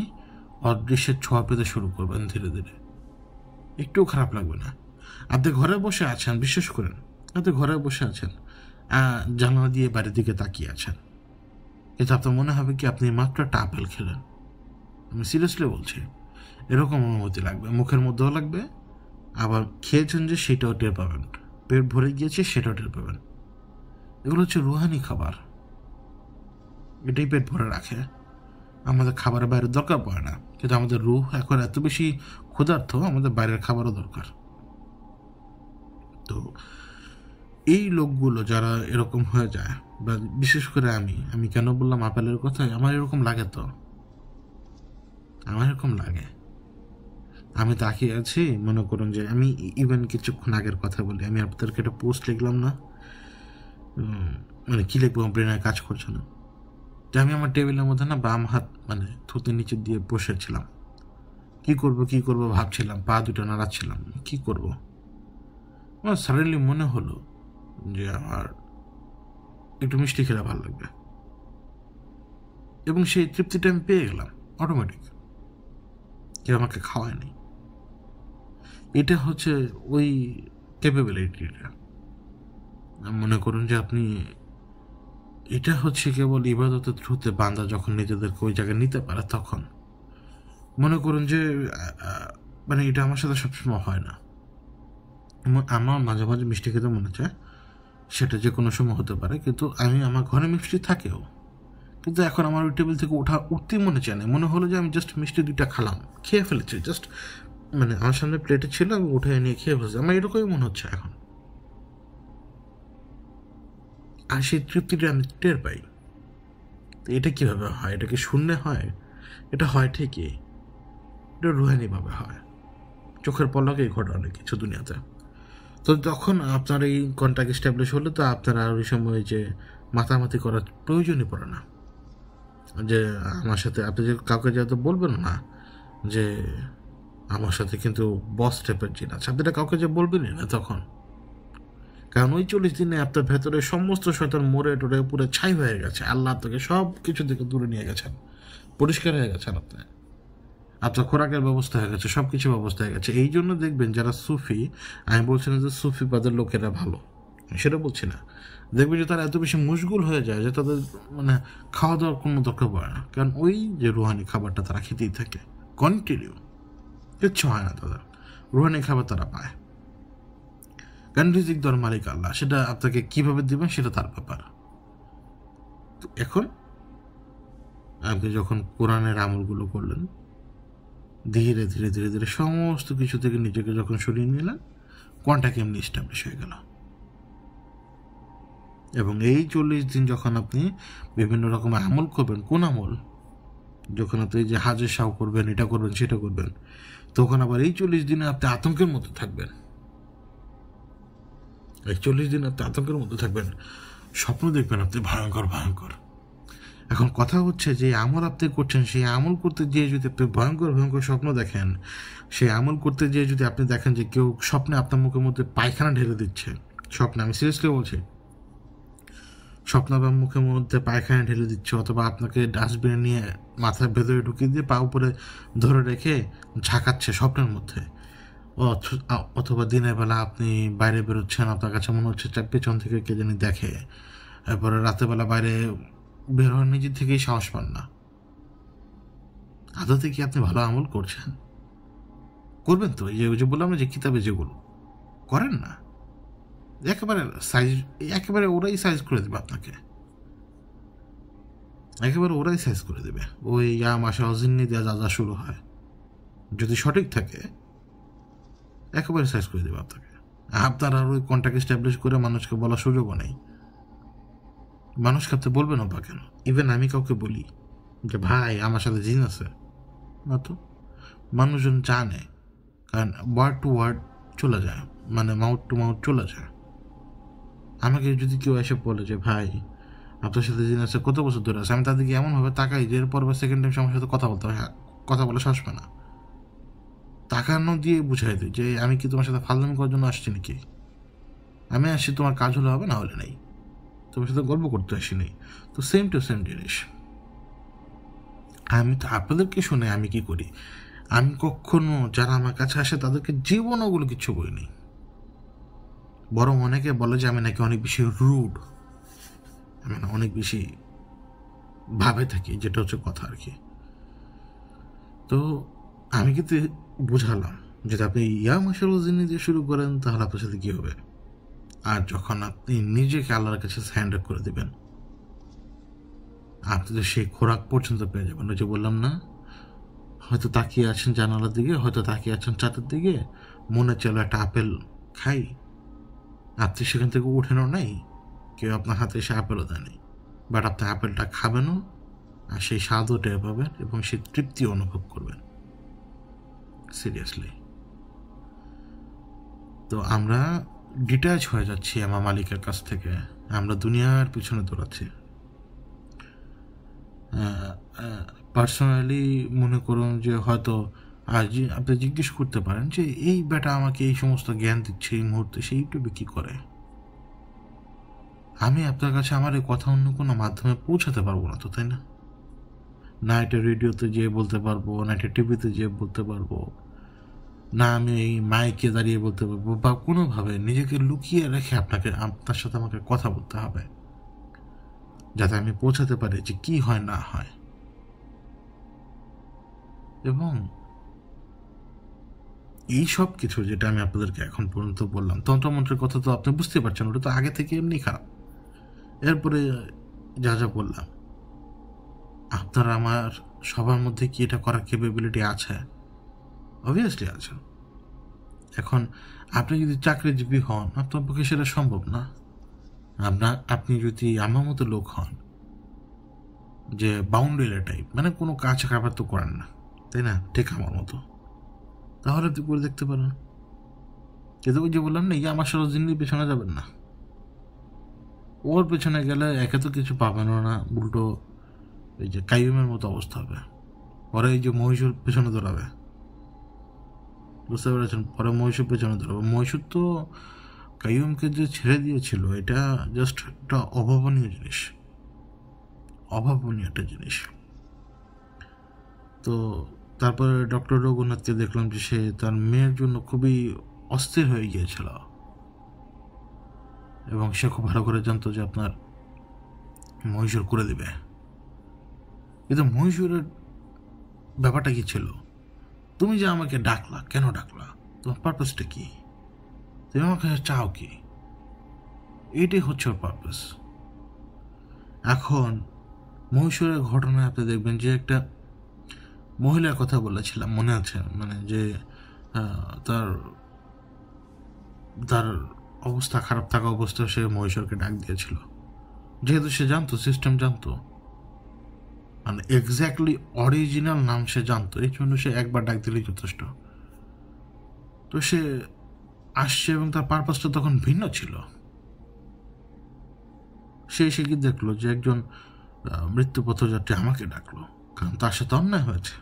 অদৃশ্যের ছোঁয়া পেতে শুরু করবেন ধীরে ধীরে। একটুও খারাপ লাগবে না। আপনি ঘরে বসে আছেন, বিশ্বাস করেন, আপনি ঘরে বসে আছেন, জানালা দিয়ে বাড়ির দিকে তাকিয়ে আছেন, কিন্তু আপনার মনে হবে কি আপনি মাত্র একটা আপেল খেলেন। আমি সিরিয়াসলি বলছি, এরকম অনুভূতি লাগবে, মুখের মধ্যেও লাগবে, আবার খেয়েছেন যে সেটাও টের পাবেন, পেট ভরে গিয়েছে সেটাও টের পাবেন। এগুলো হচ্ছে রুহানি খাবার, এটাই পেট ভরে রাখে। আমাদের খাবারের বাইরের দরকার পড়ে না, কিন্তু আমাদের রুহ এখন এত বেশি ক্ষুধার্ত, আমাদের বাইরের খাবারও দরকার। তো এই লোকগুলো যারা এরকম হয়ে যায়, বা বিশেষ করে আমি কেন বললাম আপেলের কথা, আমার এরকম লাগে, তো আমার এরকম লাগে। আমি তাকিয়ে আছি, মনে করুন যে আমি ইভেন কিছুক্ষণ আগের কথা বলি, আমি আপনাদেরকে একটা পোস্ট লিখলাম না, মানে কী লিখবো ব্রেনে কাজ করছে না, যে আমি আমার টেবিলের মধ্যে না বাম হাত মানে থুতনির নিচে দিয়ে বসেছিলাম, কি করব ভাবছিলাম, পা দুটো নাড়াচ্ছিলাম, কি করব। আমার সাডেনলি মনে হলো যে আমার একটু মিষ্টি খেলে ভালো লাগবে, এবং সেই তৃপ্তিটা আমি পেয়ে গেলাম অটোমেটিক, কেউ আমাকে খাওয়ায়নি। এটা হচ্ছে ওই ক্যাপাবিলিটিটা। মনে করুন যে আপনি, এটা হচ্ছে কেবল ইবাদতের থ্রুতে বান্দা যখন নিজেদেরকে ওই জায়গায় নিতে পারে, তখন মনে করুন যে মানে এটা আমার সাথে সবসময় হয় না। আমার মাঝে মাঝে মিষ্টি খেতে মনে চায়, সেটা যে কোনো সময় হতে পারে, কিন্তু আমার ঘরে মিষ্টি থাকেও, কিন্তু এখন আমার ওই টেবিল থেকে উঠতেই মনে চায় না। মনে হলো যে আমি জাস্ট মিষ্টি দুইটা খেয়ে ফেলেছি, জাস্ট মানে আমার সামনে প্লেটে ছিল, আমি উঠে নিয়ে খেয়ে ফেলেছি, আমার এরকমই মনে হচ্ছে এখন। আর সেই তৃপ্তিটা আমি টের পাই। এটা কীভাবে হয়? এটা কি শূন্যে হয়? এটা হয় ঠিকই, এটা রুহানিভাবে হয়, চোখের পলকেই ঘটে অনেক কিছু দুনিয়াতে। তো যখন আপনার এই কন্ট্যাক্ট এস্টাবলিশ হলে, তো আপনার আর ওই সময় যে মাতামাতি করার প্রয়োজনই পড়ে না, যে আমার সাথে আপনি যে কাউকে যেহেতু বলবেন না যে আমার সাথে কিন্তু বস টাইপের জিন আছে, আপনি এটা কাউকে যে বলবেনই না তখন, কারণ ওই 40 দিনে আপনার ভেতরে সমস্ত শয়তান মরে টোরে পুরো ছাই হয়ে গেছে, আল্লাহ আপনাকে সব কিছু থেকে দূরে নিয়ে গেছেন, পরিষ্কার হয়ে গেছেন, আপনার খোরাকের ব্যবস্থা হয়ে গেছে, সব কিছু ব্যবস্থা হয়ে গেছে। এই জন্য দেখবেন যারা সুফি, আমি বলছি না যে সুফিবাদের লোকেরা ভালো, সেটা বলছি না, দেখবেন যে তারা এত বেশি মশগুল হয়ে যায় যে তাদের মানে খাওয়া দাওয়ার কোনো দরকার পড়ে না, কারণ ওই যে রুহানি খাবারটা তারা খেতেই থাকে কন্টিনিউ, কিচ্ছু হয় না তাদের, রুহানি খাবার তারা পায়। কারণ রিজিক দেওয়ার মালিক আল্লাহ, সেটা আপনাকে কীভাবে দেবেন সেটা তার ব্যাপার। তো এখন আপনি যখন কোরআনের আমলগুলো করলেন, ধীরে ধীরে ধীরে ধীরে সমস্ত কিছু থেকে নিজেকে যখন সরিয়ে নিলেন, কন্ট্যাক্ট এমনি এস্টাবলিশ হয়ে গেল। এবং এই 40 দিন যখন আপনি বিভিন্ন রকমের আমল করবেন, কোন আমল? যখন আপনি যে হাজের সাও করবেন, এটা করবেন সেটা করবেন, তখন আবার এই 40 দিনে আপনি আতঙ্কের মধ্যে থাকবেন। এই 40 দিন আপনি আতঙ্কের মধ্যে থাকবেন, স্বপ্ন দেখবেন আপনি ভয়ঙ্কর ভয়ঙ্কর। এখন কথা হচ্ছে যে আমল আপনি করছেন, সেই আমল করতে গিয়ে যদি আপনি ভয়ঙ্কর ভয়ঙ্কর স্বপ্ন দেখেন, সেই আমল করতে গিয়ে যদি আপনি দেখেন যে কেউ স্বপ্নে আপনার মুখের মধ্যে পায়খানা ঢেলে দিচ্ছে, স্বপ্নে, আমি সিরিয়াসলি বলছি, স্বপ্ন আপনার মুখের মধ্যে পায়খানা ঢেলে দিচ্ছে, অথবা আপনাকে ডাস্টবিনে নিয়ে মাথার ভেতরে ঢুকিয়ে দিয়ে পা উপরে ধরে রেখে ঝাঁকাচ্ছে স্বপ্নের মধ্যে, অথবা দিনের বেলা আপনি বাইরে বেরোচ্ছেন, আপনার কাছে মনে হচ্ছে পেছন থেকে কে জানি দেখে, এরপরে রাতেরবেলা বাইরে বের হওয়ার নিজের থেকেই সাহস পান না, আদতে কি আপনি ভালো আমল করছেন? করবেন তো, এই যে বললাম না যে কিতাবে যেগুলো করেন না, একেবারে ওরাই সাইজ করে দেবে আপনাকে, একেবারে ওরাই সাইজ করে দেবে। ওই মাসা হজিন্নি দেওয়া যা যা শুরু হয়, যদি সঠিক থাকে একেবারে সাইজ করে দেবে আপনাকে। আপনার আর ওই কন্ট্যাক্ট এস্টাবলিশ করে মানুষকে বলার সুযোগও নেই, মানুষকে আপনি বলবেন বা কেন? ইভেন আমি কাউকে বলি যে ভাই আমার সাথে জিন আছে না, তো মানুষজন জানে, কারণ ওয়ার্ড টু ওয়ার্ড চলে যায়, মানে মাউথ টু মাউথ চলে যায়। আমাকে যদি কেউ এসে বলে যে ভাই আপনার সাথে যিনি আছে কত বছর ধরে আছে, আমি তাদেরকে এমনভাবে তাকাই যে এরপর বা সেকেন্ড টাইম আমার সাথে কথা বলতে হয়, কথা বলে শ্বাস পায় না, তাকানো দিয়ে বুঝাই দিই যে আমি কি তোমার সাথে ফালদামি করার জন্য আসছি নাকি? আমি আসছি তোমার কাজ হলে হবে, না হলে নেই, তোমার সাথে গল্প করতে আসিনি। তো সেম টু সেম জিনিস। আমি তো আপনাদেরকে শুনে আমি কি করি, আমি কখনো যারা আমার কাছে আসে তাদেরকে জীবন ওগুলো কিচ্ছু বলিনি। বরং অনেকে বলে যে আমি নাকি অনেক বেশি রুড, আমি না অনেক বেশি ভাবে থাকি, যেটা হচ্ছে কথা আর কি। তো আমি কিন্তু বুঝালাম যদি আপনি ইয়া মাসারুদ্দিনী দিয়ে শুরু করেন তাহলে আপনার সাথে কী হবে। আর যখন আপনি নিজেকে আল্লাহর কাছে সারেন্ডার করে দেবেন, আপনি তো সেই খোরাক পর্যন্ত পেয়ে যাবেন। ওই যে বললাম না, হয়তো তাকিয়ে আছেন জানালার দিকে, হয়তো তাকিয়ে আছেন চাঁদের দিকে, মনে চলো একটা আপেল খাই, আপনি সেখান থেকে উঠেনও নাই, কেউ আপনার হাতে এসে আপেলও দেয়নি, বাট আপনি আপেলটা খাবেনও, আর সেই স্বাদও টের পাবেন এবং সেই তৃপ্তি অনুভব করবেন। সিরিয়াসলি। তো আমরা ডিট্যাচ হয়ে যাচ্ছি আমার মালিকের কাছ থেকে, আমরা দুনিয়ার পিছনে দৌড়াচ্ছি। পার্সোনালি মনে করুন যে হয়তো আজ আপনি জিজ্ঞেস করতে পারেন যে এই বেটা আমাকে এই সমস্ত জ্ঞান দিচ্ছে এই মুহূর্তে, সে ইউটিউবে কী করে? আমি আপনার কাছে আমার এই কথা অন্য কোনো মাধ্যমে পৌঁছাতে পারবো না তো, তাই না? না এটা রেডিওতে যেয়ে বলতে পারবো, না এটা টিভিতে যেয়ে বলতে পারবো, না আমি এই মাইকে দাঁড়িয়ে বলতে পারবো, বা কোনোভাবে নিজেকে লুকিয়ে রেখে আপনার সাথে আমাকে কথা বলতে হবে, যাতে আমি পৌঁছাতে পারি যে কি হয় না হয়। এবং এই সব কিছু যেটা আমি আপনাদেরকে এখন পর্যন্ত বললাম, তন্ত্রমন্ত্রের কথা তো আপনি বুঝতে পারছেন, ওটা তো আগে থেকে এমনি খারাপ। এরপরে যা যা বললাম, আপনার আমার সবার মধ্যে কি এটা করার ক্যাপাবিলিটি আছে? অবভিয়াসলি আছে। এখন আপনি যদি চাকরিজীবী হন, আপনার পক্ষে সেটা সম্ভব না। আপনি যদি আমার মতো লোক হন যে বাউন্ডারি টাইপ, মানে কোনো কাজ কারবার তো করেন না, তাই না, ঠিক আমার মতো, তাহলে আপনি করে দেখতে পারেন। কিন্তু ওই যে বললাম না, আমার সরোজিনীর পেছনে যাবেন না, ওর পেছনে গেলে একে তো কিছু পাবেনও না, উল্টো এই যে কাইয়ুমের মতো অবস্থা হবে। পরে এই যে মহীশূর পেছনে দৌড়াবে, বুঝতে পেরেছেন? পরে মহীশূর পেছনে দৌড়াবে। মহীশূর তো কাইয়ুমকে যে ছেড়ে দিয়েছিল, এটা জাস্ট একটা অভাবনীয় জিনিস, অভাবনীয় একটা জিনিস। তো তারপরে ডক্টর রঘুনাথকে দেখলাম যে সে তার মেয়ের জন্য খুবই অস্থির হয়ে গিয়েছিল, এবং সে খুব ভালো করে জানতো যে আপনার মহীশূর করে দিবে। কিন্তু মহীশূরের ব্যাপারটা কি ছিল, তুমি যে আমাকে ডাকলা, কেন ডাকলা, তোমার পারপাসটা কি, তুমি আমার কাছে চাও কি, এইটাই হচ্ছে ওর পারপাস। এখন মহীশূরের ঘটনায় আপনি দেখবেন যে একটা মহিলার কথা বলেছিলাম, মনে আছে, মানে যে তার তার অবস্থা খারাপ থাকা অবস্থায় সে মহীশূরকে ডাক দিয়েছিল, যেহেতু সে জানতো, সিস্টেম জানতো, মানে এক্স্যাক্টলি অরিজিনাল নাম সে জানতো, এই জন্য সে একবার ডাক দিলেই যথেষ্ট। তো সে আসছে এবং তার পারপাসটা তখন ভিন্ন ছিল। সে এসে কি দেখলো যে একজন মৃত্যু পথযাত্রী আমাকে ডাকলো, কারণ তার সাথে অন্যায় হয়েছে,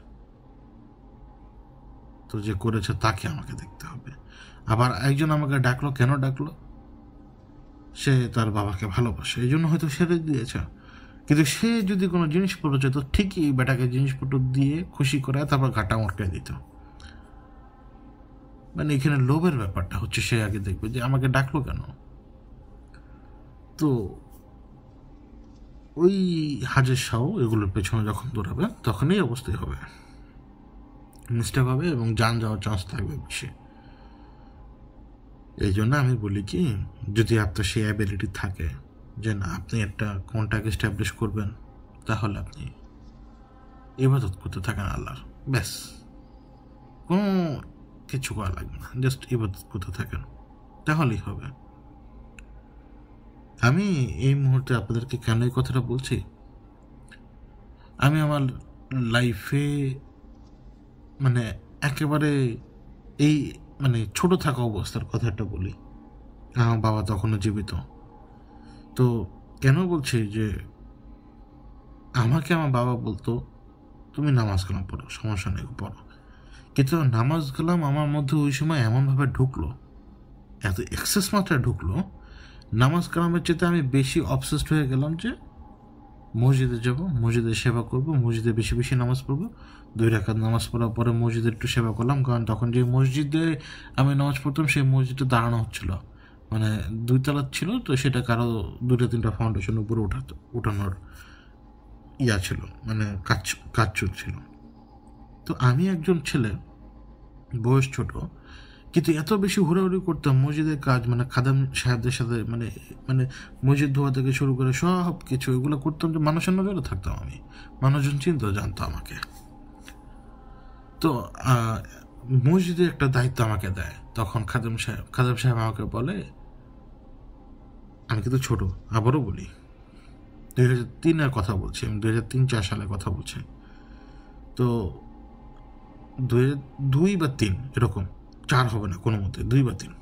তো যে করেছে তাকে আমাকে দেখতে হবে। আবার একজন আমাকে ডাকলো, কেন ডাকলো, সে তার বাবাকে ভালোবাসে, এই জন্য হয়তো ছেড়ে দিয়েছে। কিন্তু সে যদি কোনো জিনিসপত্র চাইতো, ঠিকই বেটাকে জিনিসপত্র দিয়ে খুশি করে তারপর ঘাটা মটকে দিত। মানে এখানে লোভের ব্যাপারটা হচ্ছে, সে আগে দেখবে যে আমাকে ডাকলো কেন। তো ওই হাজের শাহ এগুলোর পেছনে যখন দৌড়াবে তখন এই অবস্থায় হবে, মিস্টেক হবে এবং যান যাওয়ার চান্স থাকবে বেশি। এই জন্য আমি বলি কি, যদি আপনার সেই অ্যাবিলিটি থাকে যে না আপনি একটা কন্ট্যাক্ট এস্টাবলিশ করবেন, তাহলে আপনি ইবাদত করতে থাকেন আল্লাহর, ব্যাস, কোনো কিছু করা লাগবে না, জাস্ট ইবাদত করতে থাকেন, তাহলেই হবে। আমি এই মুহূর্তে আপনাদেরকে কেন এই কথাটা বলছি, আমি আমার লাইফে মানে একেবারে এই মানে ছোট থাকা অবস্থার কথাটা বলি, আমার বাবা তখনও জীবিত। তো কেন বলছি যে আমাকে আমার বাবা বলতো তুমি নামাজ কালাম পড়ো, সমস্যা নেই পড়ো, কিন্তু নামাজ কালাম আমার মধ্যে ওই সময় এমনভাবে ঢুকলো, এত এক্সেস মাত্রায় ঢুকলো, নামাজ কালামের চেয়ে আমি বেশি অবসেসড হয়ে গেলাম যে মসজিদে যাব, মসজিদে সেবা করব, মসজিদে বেশি বেশি নামাজ পড়বো। 2 রাকাত নামাজ পড়ার পরে মসজিদে একটু সেবা করলাম, কারণ তখন যে মসজিদে আমি নামাজ পড়তাম সেই মসজিদে দাঁড়ানো হচ্ছিল, মানে 2 তলা ছিল, তো সেটা কারো 2-3টা ফাউন্ডেশন উপরে উঠানোর ইয়া ছিল, মানে কাজ চলছিল। তো আমি একজন ছেলে, বয়স ছোট, কিন্তু এত বেশি হুড়াহুড়ি করতাম মসজিদের কাজ, মানে খাদেম সাহেবদের সাথে, মানে মানে মসজিদ ধোয়া থেকে শুরু করে সব কিছু এগুলো করতাম যে মানুষের নজরে থাকতাম আমি, মানুষজন চিনতো, জানতো আমাকে। তো মসজিদের একটা দায়িত্ব আমাকে দেয় তখন খাদেম সাহেব আমাকে বলে, আমি কিন্তু ছোট, আবারও বলি 2003-এর কথা বলছি, আমি 2003-4 সালের কথা বলছি। তো 2 বা 3 এরকম, 4 হবে না কোনো মতে, 2 বা 3।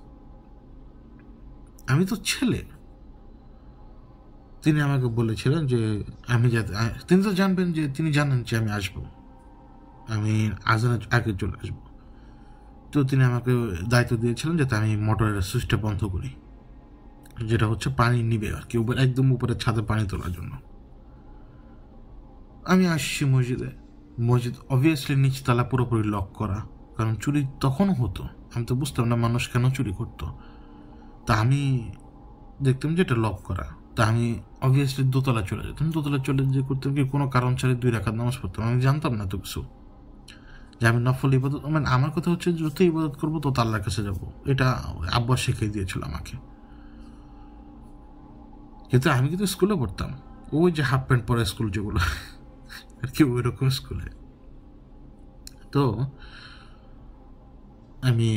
আমি তো ছেলে। তিনি আমাকে বলেছিলেন যে আমি যাতে, তিনি তো জানবেন যে, তিনি জানেন যে আমি আসবো, আমি আজানের আগে চলে আসবো। তো তিনি আমাকে দায়িত্ব দিয়েছিলেন যাতে আমি মোটরের সুইচটা বন্ধ করি, যেটা হচ্ছে পানি নিবে আর কি, একদম উপরে ছাদে পানি তোলার জন্য। আমি আসছি মসজিদ অবভিয়াসলি নিচতলা পুরোপুরি লক করা, কারণ চুরি তখনও হতো, আমি তো বুঝতাম না মানুষ কেন চুরি করতো। তা আমি দেখতাম যে এটা লক করা, তা আমি অবভিয়াসলি দোতলা চলে যেতাম, দোতলা চলে যে করতাম কি, কোনো কারণ ছাড়া 2 রাকাত নামাজ পড়তাম। আমি জানতাম না তো কিছু যে আমি নফল ইবাদত, মানে আমার কথা হচ্ছে যত ইবাদত করবো তত আল্লাহর কাছে যাবো, এটা আব্বা শিখিয়ে দিয়েছিল আমাকে। কিন্তু আমি কিন্তু স্কুলে পড়তাম, ওই যে হাফ প্যান্ট পরে স্কুল যেগুলো আর কি, ওই রকম স্কুলে। তো আমি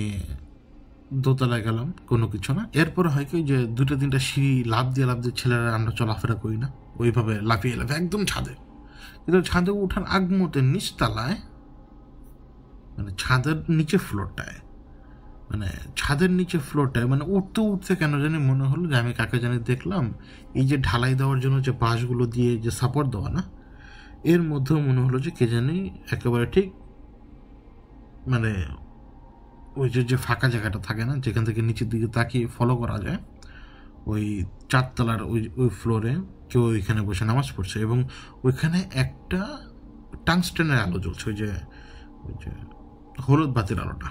দোতলায় গেলাম, কোনো কিছু না। এরপরে হয় কি, যে 2-3টা সিঁড়ি লাফ দিয়ে ছেলেরা আমরা চলাফেরা করি না, ওইভাবে লাফিয়ে একদম ছাদে। কিন্তু ছাদে ওঠার আগ মুহূর্তে নিচতলায়, মানে ছাদের নিচে ফ্লোরটায়, মানে উঠতে উঠতে কেন জানি মনে হলো যে আমি কাকে জানি দেখলাম, এই যে ঢালাই দেওয়ার জন্য যে বাঁশগুলো দিয়ে যে সাপোর্ট দেওয়া না, এর মধ্যেও মনে হলো যে কে জানি একেবারে ঠিক, মানে ওই যে ফাঁকা জায়গাটা থাকে না, যেখান থেকে নিচের দিকে তাকিয়ে ফলো করা যায়, ওই 4 তলার ওই ফ্লোরে কেউ ওইখানে বসে নামাজ পড়ছে, এবং ওইখানে একটা টাংস্টেনের আলো জ্বলছে, ওই যে হলুদ বাতির আলোটা।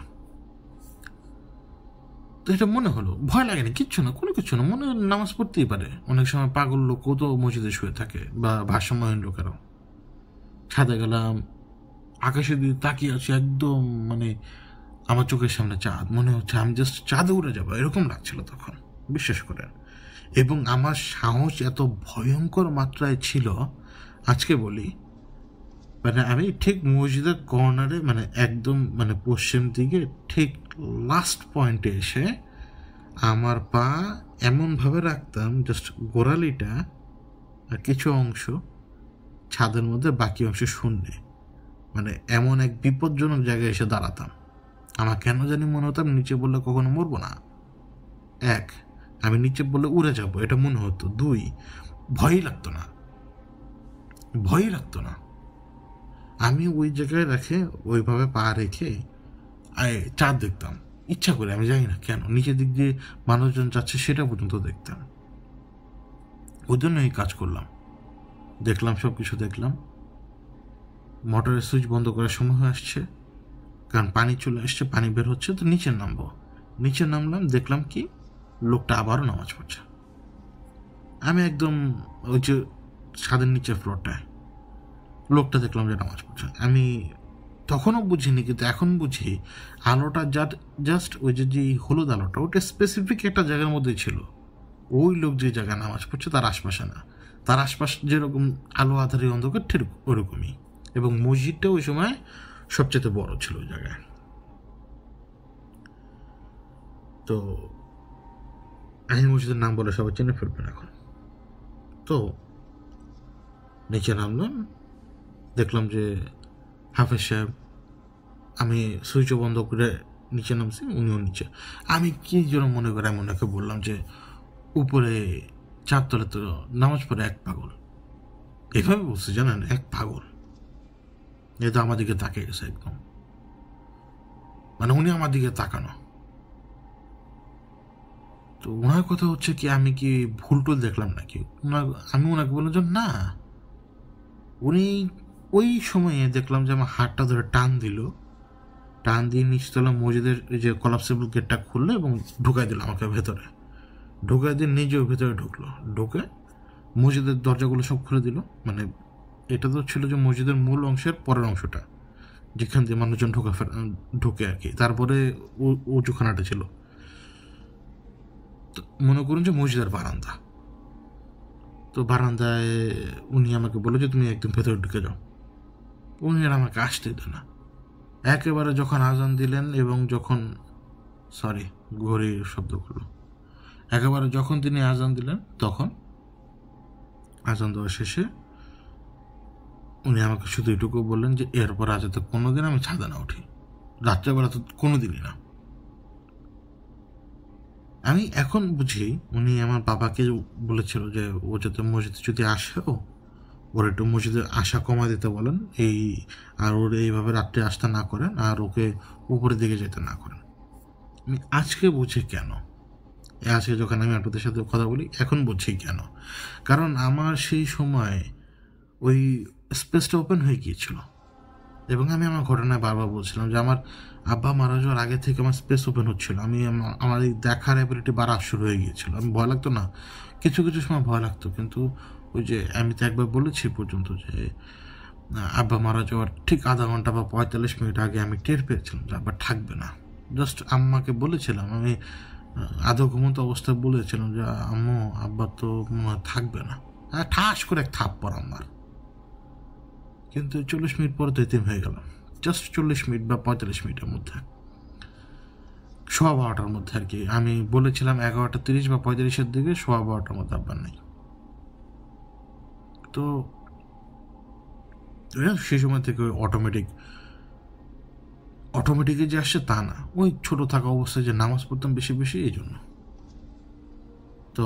তো এটা মনে হলো, ভয় লাগেনি, কিচ্ছু না, কোনো কিছু না, মনে নামাজ পড়তেই পারে, অনেক সময় পাগল লোকও তো মসজিদে শুয়ে থাকে, বা ভারসাম্যহীন লোকেরাও। ছাদে গেলাম, আকাশের দিকে তাকিয়ে আছি, একদম মানে আমার চোখের সামনে চাঁদ, মনে হচ্ছে আমি জাস্ট চাঁদে উড়ে যাবো, এরকম লাগছিল তখন, বিশ্বাস করেন। এবং আমার সাহস এত ভয়ঙ্কর মাত্রায় ছিল, আজকে বলি, মানে আমি ঠিক মসজিদের কর্নারে, মানে একদম মানে পশ্চিম দিকে ঠিক লাস্ট পয়েন্টে এসে আমার পা এমনভাবে রাখতাম, জাস্ট গোড়ালিটা আর কিছু অংশ ছাদের মধ্যে, বাকি অংশ শূন্যে, মানে এমন এক বিপজ্জনক জায়গায় এসে দাঁড়াতাম। আমার কেন জানি মনে হতাম নিচে বললে কখনো মরবো না, 1, আমি নিচে বললে উড়ে যাব, এটা মনে হতো। 2, ভয়ই লাগতো না। আমি ওই জায়গায় ওইভাবে পা রেখে চাঁদ দেখতাম ইচ্ছা করে, আমি জানি না কেন, নিচের দিক দিয়ে মানুষজন যাচ্ছে সেটা পর্যন্ত দেখতাম। ওই জন্য এই কাজ করলাম, দেখলাম, সব কিছু দেখলাম। মোটরের সুইচ বন্ধ করার সময় হয়ে আসছে, কারণ পানি চলে আসছে, পানি বের হচ্ছে, তো নিচে নামলাম, দেখলাম কি লোকটা আবারও নামাজ পড়ছে। আমি একদম ওই যে ছাদের নিচের ফ্লোরটায় লোকটা দেখলাম যে নামাজ পড়ছে। আমি তখনও বুঝিনি, কিন্তু এখন বুঝি, আলোটা জাস্ট ওই যে হলুদ আলোটা, ওটা স্পেসিফিক একটা জায়গার মধ্যেই ছিল। ওই লোক যে জায়গায় নামাজ পড়ছে তার আশপাশে না, তার আশপাশ যেরকম আলো আধারি অন্ধকার ঠিক ওরকমই। এবং মসজিদটা ওই সময় সবচেয়ে বড় ছিল ওই জায়গায়। তো আমি মসজিদের নাম বলে সবাই চিনে ফেলবেন এখন। তো নিচে নামলাম, দেখলাম যে হাফেজ সাহেব আমি সুইচও বন্ধ করে নিচে নামছি, উনিও নিচে। আমি কি যেন মনে করে আমি ওনাকে বললাম যে উপরে 4 তলে তো নামাজ পড়ে এক পাগল, এভাবে বলছে জানেন, এক পাগল। এ তো আমার দিকে তাকিয়ে গেছে একদম, মানে উনি আমার দিকে তাকানো। তো ওনার কথা হচ্ছে কি আমি কি ভুল টুল দেখলাম নাকি, আমি ওনাকে বললাম যে না। উনি ওই সময়ে দেখলাম যে আমার হাতটা ধরে টান দিয়ে নিচতলা মসজিদের যে কলাপসেবল গেটটা খুললো এবং ঢুকাই দিল আমাকে ভেতরে। ঢুকাই দিয়ে নিজেও ভেতরে ঢুকলো, ঢুকে মসজিদের দরজাগুলো সব খুলে দিল। মানে এটা তো ছিল যে মসজিদের মূল অংশের পরের অংশটা, যেখান দিয়ে মানুষজন ঢুকে আর কি। তারপরে উঁচুখানাটা ছিল, মনে করুন যে মসজিদের বারান্দা। তো বারান্দায় উনি আমাকে বললো যে তুমি একদম ভেতরে ঢুকে যাও। উনি আর আমাকে আসতে দিল না। একেবারে যখন আজান দিলেন এবং যখন ঘড়ির শব্দ করলো, একেবারে যখন তিনি আজান দিলেন, তখন আজান দেওয়া শেষে উনি আমাকে শুধু এটুকু বললেন যে এরপর আজ তো কোনোদিন আমি ছাদে না উঠি, রাত্রেবেলা তো কোনোদিনই না। আমি এখন বুঝি উনি আমার বাবাকে বলেছিল যে ও যাতে মসজিদে যদি আসেও ওর একটু মসজিদে আসা কমা দিতে বলেন, আর ওর এইভাবে রাত্রে আসতে না করেন, আর ওকে উপরের দিকে যেতে না করেন। আমি আজকে বুঝি কেন, আজকে যখন আমি আপনাদের সাথে কথা বলি এখন বুঝছি কেন। কারণ আমার সেই সময় ওই স্পেসটা ওপেন হয়ে গিয়েছিল এবং আমি আমার ঘটনায় বারবার বলছিলাম যে আমার আব্বা মারা যাওয়ার আগে থেকে আমার স্পেস ওপেন হচ্ছিল। আমার এই দেখার অ্যাবিলিটি বাড়া শুরু হয়ে গিয়েছিল। আমি ভয় লাগতো না, কিছু কিছু সময় ভয় লাগতো, কিন্তু ওই যে আমি তো একবার বলেছি পর্যন্ত যে আব্বা মারা যাওয়ার ঠিক আধা ঘন্টা বা 45 মিনিট আগে আমি টের পেয়েছিলাম যে আব্বা থাকবে না। জাস্ট আম্মাকে বলেছিলাম, আমি আধো ঘুমন্ত অবস্থায় বলেছিলাম যে আম্মু আব্বা তো মনে হয় থাকবে না, ঠাস করে এক থাপ্পড় আমার। কিন্তু 40 মিনিট পরে তো এতিম হয়ে গেলাম, জাস্ট 40 মিনিট বা 45 মিনিটের মধ্যে, 12:15টার মধ্যে আর কি। আমি বলেছিলাম 11:30 বা 45-এর দিকে, 12:15টার মধ্যে আব্বা নেই। তো সেই সময় থেকে অটোমেটিকে যে আসছে তা না, ওই ছোট থাকা অবস্থায় যে নামাজ পড়তাম বেশি বেশি, এই জন্য। তো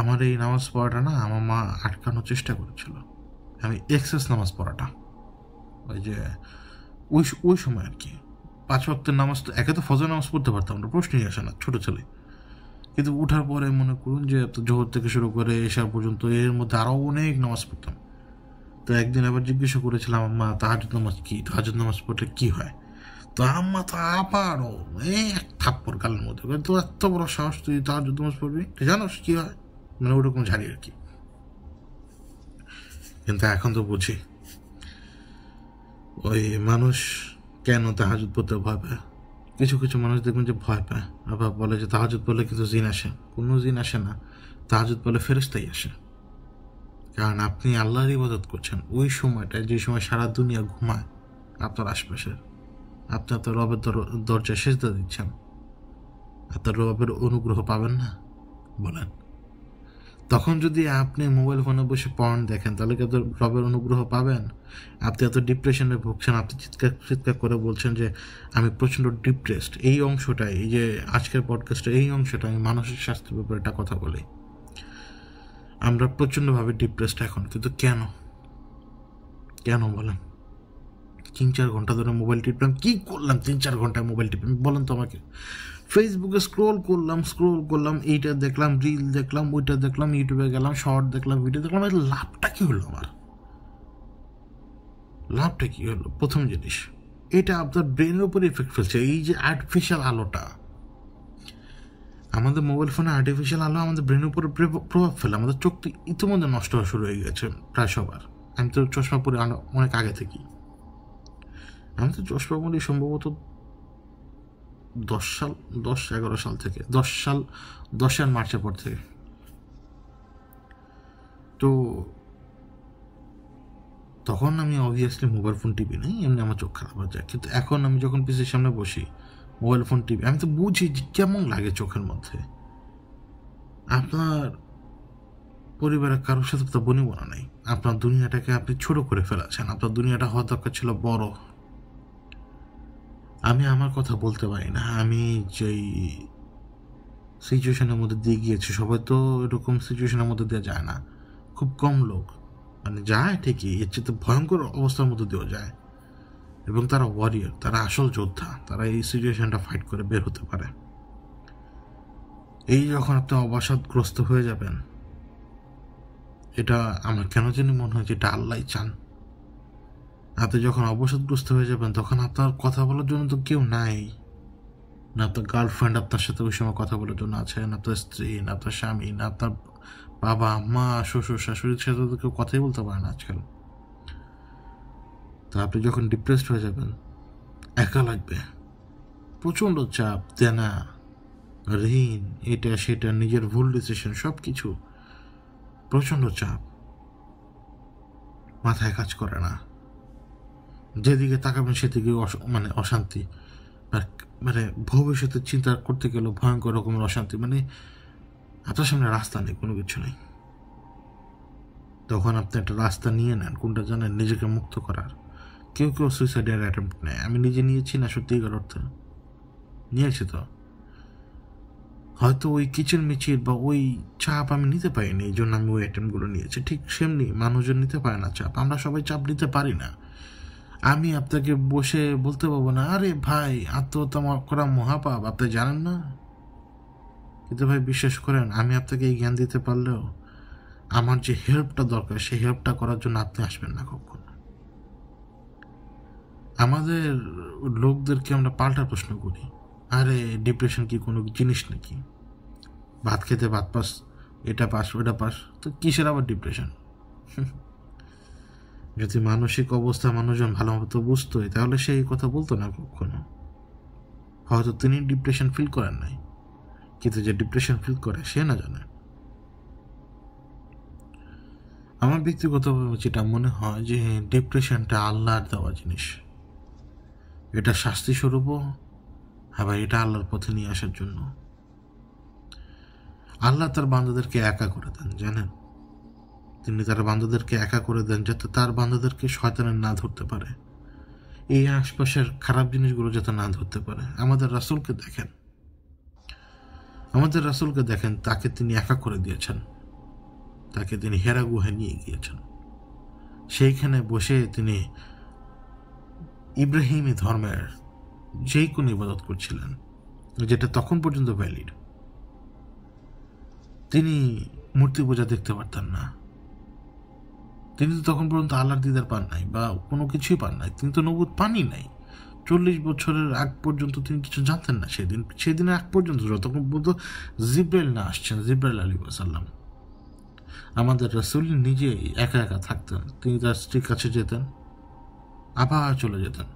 আমার এই নামাজ পড়াটা না আমার মা আটকানোর চেষ্টা করেছিল, আমি এক্সেস নামাজ পড়াটা, ওই যে ওই সময় আর কি 5 ওয়াক্তের নামাজ। তো একে তো ফজর নামাজ পড়তে পারতাম না, প্রশ্নই আসে না, ছোটো ছেলে। কিন্তু উঠার পরে মনে করুন যে জোহর থেকে শুরু করে এসা পর্যন্ত এর মধ্যে আরও অনেক নামাজ পড়তাম। তো একদিন আবার জিজ্ঞাসা করেছিলাম আম্মা তাহাজ্জুদ নামাজ কি, তাহাজ্জুদ নামাজ পড়লে কী হয়? তো আম্মা তো আবারও এক থাপ্পড় গালের মধ্যে, তো এত বড় সাহস তুই তাহাজ্জুদ নামাজ পড়বি, জানোস কী হয়, মানে ওরকম ঝাড়ি আর কি। কিন্তু এখন তো বুঝি ওই মানুষ কেন তাহাজ্জুদ পড়তে ভয় পায়। কিছু কিছু মানুষ দেখবেন যে ভয় পায়, আবার বলে যে তাহাজ্জুদ পড়লে কিন্তু জিন আসে। কোনো জিন আসে না, তাহাজ্জুদ পড়লে ফেরেশতাই আসে। কারণ আপনি আল্লাহর ইবাদত করছেন ওই সময়টায়, যে সময় সারা দুনিয়া ঘুমায় আপনার আশপাশের, আপনি আপনার রবের দরজায় সেজদা দিচ্ছেন, আপনার রবের অনুগ্রহ পাবেন না বলেন? তখন যদি আপনি মোবাইল ফোনে বসে পর্ন দেখেন, তাহলে কি আপনার রবের অনুগ্রহ পাবেন? আপনি এত ডিপ্রেশনে ভুগছেন, আপনি চিৎকার করে বলছেন যে আমি প্রচণ্ড ডিপ্রেসড। এই অংশটাই, এই যে আজকের পডকাস্টে এই অংশটা আমি মানসিক স্বাস্থ্যের ব্যাপারে একটা কথা বলি। আমরা প্রচণ্ডভাবে ডিপ্রেসড এখন, কিন্তু কেন বলেন? 3-4 ঘন্টা ধরে মোবাইল টিপলাম, কী করলাম 3-4 ঘন্টায় মোবাইল টিপলাম বলেন তো আমাকে? ফেসবুকে স্ক্রোল করলাম, এইটা দেখলাম, রিল দেখলাম, ওইটা দেখলাম, ইউটিউবে গেলাম, শর্ট দেখলাম, ভিডিও দেখলাম। লাভটা কী হলো আমার? লাভটা কী হলো? প্রথম জিনিস, এটা আপনার ব্রেনের উপরে এফেক্ট ফেলছে। এই যে আর্টিফিশিয়াল আলোটা, আমাদের মোবাইল ফোনে আর্টিফিশিয়াল আলো আমাদের ব্রেনের উপরে প্রভাব ফেলে। আমাদের চোখ তো ইতিমধ্যে নষ্ট হওয়া শুরু হয়ে গেছে প্রায় সবার। আমি তো চশমা পরে অনেক আগে থেকেই। আমি তো চশমা পরি সম্ভবত 10-11 সাল থেকে, 10 মার্চের পর থেকে। তো তখন আমি অবভিয়াসলি মোবাইল ফোন টিপি নাই, এমনি আমার চোখ খারাপ হয়ে যায়। কিন্তু এখন আমি যখন পিসির সামনে বসি, মোবাইল ফোন টিপি, আমি তো বুঝি কেমন লাগে চোখের মধ্যে। আপনার পরিবারের কারোর সাথে তো বনিবনা নেই, আপনার দুনিয়াটাকে আপনি ছোট করে ফেলেছেন। আপনার দুনিয়াটা হওয়ার দরকার ছিল বড়, আমি আমার কথা বলতে পারি না। আমি যেই সিচুয়েশনের মধ্যে দিয়ে গিয়েছি, সবাই তো এরকম সিচুয়েশনের মধ্যে দিয়ে যায় না, খুব কম লোক মানে যায় ঠিকই, এর চেয়ে ভয়ঙ্কর অবস্থার মধ্যে দিয়েও যায়। এবং তারা ওয়ারিয়র, তারা আসল যোদ্ধা, তারা এই সিচুয়েশনটা ফাইট করে বের হতে পারে। এই যখন আপনি অবসাদগ্রস্ত হয়ে যাবেন, এটা আমার কেন জানি মনে হয় যে এটা আল্লাহ চান। আপনি যখন অবসাদগ্রস্ত হয়ে যাবেন, তখন আপনার কথা বলার জন্য তো কেউ নাই। না আপনার গার্লফ্রেন্ড আপনার সাথে ওই সময় কথা বলার জন্য আছে, না আপনার স্ত্রী, না আপনার স্বামী, না আপনার বাবা মা শ্বশুর শাশুড়ির সাথে তো কেউ কথাই বলতে পারে না আজকাল। তা আপনি যখন ডিপ্রেসড হয়ে যাবেন, একা লাগবে, প্রচণ্ড চাপ, দেনা, ঋণ, এটা সেটা, নিজের ভুল ডিসিশন, সব কিছু, প্রচণ্ড চাপ, মাথায় কাজ করে না, যেদিকে তাকাবেন সেদিকে মানে অশান্তি, আর মানে ভবিষ্যতের চিন্তা করতে গেলেও ভয়ঙ্কর রকমের অশান্তি, মানে আপনার সামনে রাস্তা নেই, কোনো কিছু নেই। তখন আপনি একটা রাস্তা নিয়ে নেন, কোনটা জানেন? নিজেকে মুক্ত করার। কেউ কেউ সুইসাইডের অ্যাটেম্প্ট নেয়, আমি নিজে নিয়েছি না, সত্যিকার অর্থে নিয়েছি। তো হয়তো ওই কিচেন মিচির বা ওই চাপ আমি নিতে পারিনি, এই জন্য আমি ওই অ্যাটেম্পটগুলো নিয়েছি। ঠিক সেমনি মানুষজন নিতে পারে না চাপ, আমরা সবাই চাপ নিতে পারি না। আমি আপনাকে বসে বলতে পারবো না, আরে ভাই আত্মহত্যা করা মহাপাপ, আপনি জানেন না। কিন্তু ভাই বিশ্বাস করেন, আমি আপনাকে এই জ্ঞান দিতে পারলেও আমার যে হেল্পটা দরকার, সেই হেল্পটা করার জন্য আপনি আসবেন না কখনো। আমাদের লোকদেরকে আমরা পাল্টা প্রশ্ন করি, আরে ডিপ্রেশন কি কোনো জিনিস নাকি? ভাত খেতে ভাত পাস, এটা পাস ওটা পাস, তো কিসের আবার ডিপ্রেশন? যদি মানসিক অবস্থা মানুষজন ভালো মতো বুঝতোই, তাহলে সেই কথা বলতো না কখনো। হয়তো তিনি ডিপ্রেশন ফিল করেন নাই, কিন্তু যে ডিপ্রেশন ফিল করে সে না জানে। আমার ব্যক্তিগতভাবে যেটা মনে হয় যে ডিপ্রেশনটা আল্লাহর দেওয়া জিনিস, এটা শাস্তি স্বরূপও, আবার এটা আল্লাহর পথে নিয়ে আসার জন্য। আল্লাহ তার বান্দাদেরকে একা করে দেন, জানেন? তিনি তার বান্দাদেরকে একা করে দেন যাতে তার বান্দাদেরকে শয়তানের না ধরতে পারে, এই আশপাশের খারাপ জিনিসগুলো যাতে না ধরতে পারে। আমাদের রাসূলকে দেখেন, তাকে তিনি একা করে দিয়েছেন, তাকে তিনি হেরা গুহায় নিয়ে গিয়েছেন। সেইখানে বসে তিনি ইব্রাহিমী ধর্মের যেই কোনো ইবাদত করছিলেন, যেটা তখন পর্যন্ত ভ্যালিড। তিনি মূর্তি পূজা দেখতে পারতেন না, তিনি তো তখন পর্যন্ত আল্লাহর দিদার পান নাই বা কোনো কিছুই পান নাই, তিনি তো নবুত পানই নাই। 40 বছরের আগ পর্যন্ত তিনি কিছু জানতেন না। সেদিনের আগ পর্যন্ত, যতক্ষণ পর্যন্ত জিব্রাইল না আসছেন, জিব্রাইল আলাইহিস সালাম। আমাদের রাসূল নিজে একা একা থাকতেন, তিনি তার স্ত্রীর কাছে যেতেন, আবার চলে যেতেন,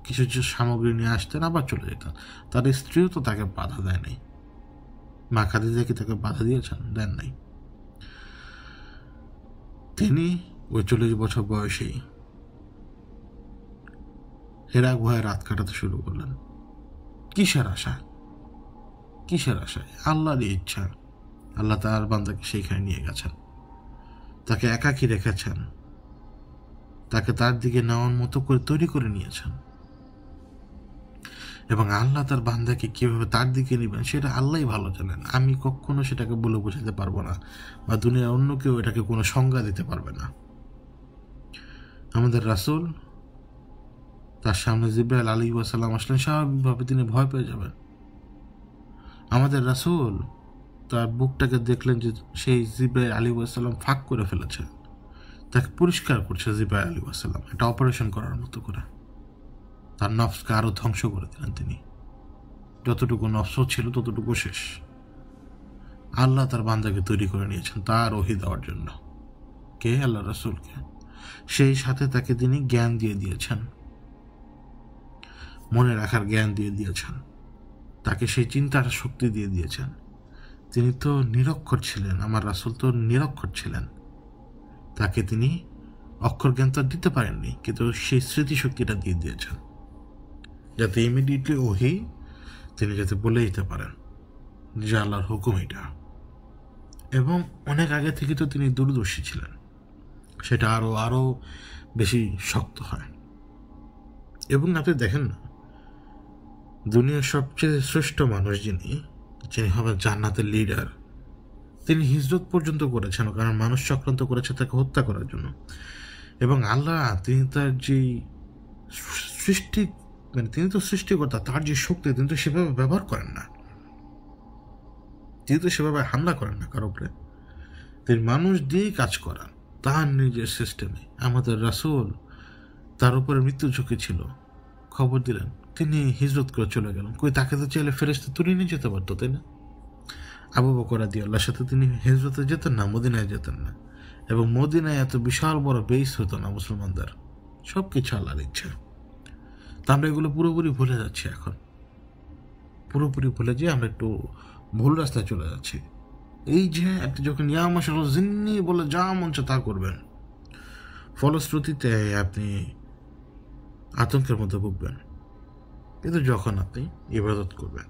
কিছু কিছু সামগ্রী নিয়ে আসতেন, আবার চলে যেতেন। তার স্ত্রীও তো তাকে বাধা দেয় নাই। মা খাদিজা কি তাকে বাধা দিয়েছেন? দেন নাই। তিনি ওই 40 বছর বয়সেই হেরা গুহায় রাত কাটাতে শুরু করলেন। কিসের আশায়? আল্লাহরই ইচ্ছা। আল্লাহ তার বান্দাকে সেইখানে নিয়ে গেছেন, তাকে একাকী রেখেছেন, তাকে তার দিকে নেওয়ার মতো করে তৈরি করে নিয়েছেন। এবং আল্লাহ তার বান্দাকে কিভাবে তার দিকে নেবেন সেটা আল্লাহই ভালো জানেন। আমি কখনো সেটাকে বলে বোঝাতে পারবো না, বা দুনিয়ার অন্য কেউ এটাকে কোনো সংজ্ঞা দিতে পারবে না। আমাদের রাসূল, তার সামনে জিবরাইল আলাইহিস সালাম আসলেন, স্বাভাবিকভাবে তিনি ভয় পেয়ে যাবেন। আমাদের রাসূল তার বুকটাকে দেখলেন যে সেই জিবরাইল আলাইহিস সালাম ফাঁক করে ফেলেছে, তাকে পরিষ্কার করছে জিবরাইল আলাইহিস সালাম, এটা অপারেশন করার মতো করে। তার নফসকে আরো ধ্বংস করে দিলেন তিনি, যতটুকু নফস ছিল ততটুকু শেষ। আল্লাহ তার বান্দাকে তৈরি করে নিয়েছেন তার ওহী দেওয়ার জন্য। কে? আল্লাহ রাসূলকে। সেই সাথে তাকে তিনি জ্ঞান দিয়ে দিয়েছেন, মনে রাখার জ্ঞান দিয়ে দিয়েছেন, তাকে সেই চিন্তার শক্তি দিয়ে দিয়েছেন। তিনি তো নিরক্ষর ছিলেন, আমার রাসূল তো নিরক্ষর ছিলেন, তাকে তিনি অক্ষর জ্ঞান তো দিতে পারেননি, কিন্তু সেই স্মৃতিশক্তিটা দিয়ে দিয়েছেন, যাতে ইমিডিয়েটলি ওহী তিনি যাতে বলে দিতে পারেন যে আল্লাহর হুকুম এটা। এবং অনেক আগে থেকে তো তিনি দূরদর্শী ছিলেন, সেটা আরো বেশি শক্ত হয়। এবং আপনি দেখেন না, দুনিয়ার সবচেয়ে শ্রেষ্ঠ মানুষ যিনি হবেন জান্নাতের লিডার, তিনি হিজরত পর্যন্ত করেছেন, কারণ মানুষ চক্রান্ত করেছে তাকে হত্যা করার জন্য। এবং আল্লাহ তিনি তার যে সৃষ্টি, মানে তিনি তো সৃষ্টিকর্তা, তার যে শক্তি তিনি তো সেভাবে ব্যবহার করেন না, তিনি তো সেভাবে হামলা করেন না কারো উপরে, তিনি মানুষ দিয়েই কাজ করান তার নিজের সিস্টেমে। আমাদের রাসূল, তার উপরে মৃত্যু ঝুঁকি ছিল, খবর দিলেন, তিনি হিজরত করে চলে গেলেন। কই তাকে তো চাইলে ফেরেশতা তুলে নিয়ে যেতে পারতো, তাই না? আবু বকর রাদিয়াল্লাহর সাথে তিনি হিজরতে যেতেন না, মদিনায় যেতেন না, এবং মদিনায় এত বিশাল বড় বেস হতো না মুসলমানদের। সব কিছু আল্লাহর ইচ্ছা। তা আমরা এগুলো পুরোপুরি ভুলে যাচ্ছি এখন, পুরোপুরি ভুলে যেয়ে আমরা একটু ভুল রাস্তায় চলে যাচ্ছি। এই যে আপনি যখন ইয়া মাশাআল্লাহ জিন্নি বলে যা মন চায় তা করবেন, ফলশ্রুতিতে আপনি আতঙ্কের মধ্যে ভুগবেন। কিন্তু যখন আপনি ইবাদত করবেন,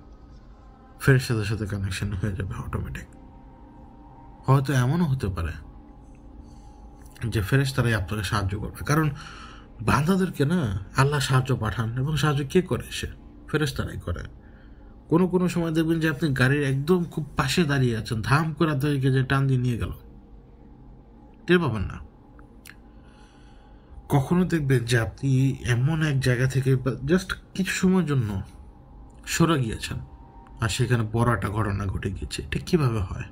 ফেরেশতাদের সাথে কানেকশন হয়ে যাবে অটোমেটিক। হয়তো এমনও হতে পারে যে ফেরেশতারাই আপনাকে সাহায্য করবে, কারণ বান্দাদেরকে না আল্লাহ সাহায্য পাঠান, এবং সাহায্য কে করে? সে ফেরেশতারাই করে। কোনো কোনো সময় দেখবেন যে আপনি গাড়ির একদম খুব পাশে দাঁড়িয়ে আছেন, ধাম করে আপনাকে যে টান দিয়ে নিয়ে গেল, টের পাবেন না। কখনো দেখবেন যে আপনি এমন এক জায়গা থেকে জাস্ট কিছু সময়ের জন্য সরে গিয়েছেন, আর সেখানে বড় একটা ঘটনা ঘটে গিয়েছে। ঠিক কীভাবে হয়?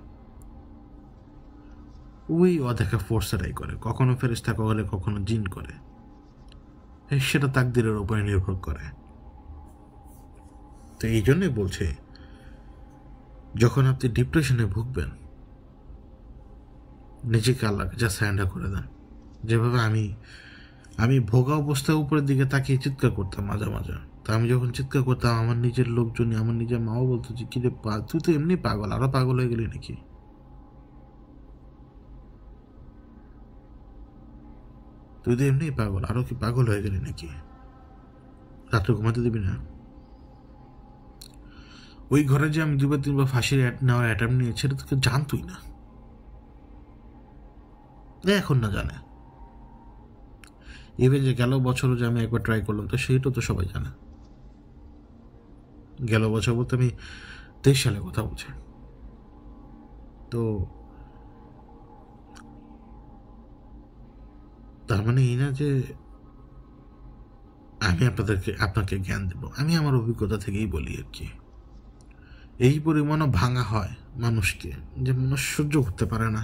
ওই অদেখা ফোর্সেরাই করে, কখনো ফেরেশতা করে, কখনো জিন করে। সেটা তাকদীরের উপরে নির্ভর করে। তো এই জন্যই বলছে, যখন আপনি ডিপ্রেশনে ভুগবেন, নিজেকে আল্লাহকে যা সারেন্ডার করে দেন। যেভাবে আমি ভোগা অবস্থায় উপরের দিকে তাকিয়ে চিৎকার করতাম মাঝে মাঝে। তা আমি যখন চিৎকার করতাম, আমার নিজের লোকজন, আমার নিজের মাও বলতো যে কি রে, তুই তো এমনি পাগল, আরো পাগল হয়ে গেলি নাকি? তুই তো এমনি পাগল, আরো কি পাগল হয়ে গেলি নাকি? রাত্রে ঘুমাতে দিবি না? ওই ঘরে যে আমি 2-3 বার ফাঁসির নেওয়ার অ্যাটেম্প নিয়েছি, এটা তোকে জানতুই না, এখন না জানে। ইভেন যে গেল বছরও যে আমি একবার ট্রাই করলাম, তো সেইটা তো সবাই জানে। গেল বছর বলতে আমি 23 সালে কথা বলছি। তো তার মানে এই না যে আমি আপনাকে জ্ঞান দেব, আমি আমার অভিজ্ঞতা থেকেই বলি আর কি। এই পরিমাণও ভাঙা হয় মানুষকে যে মানুষ সহ্য করতে পারে না,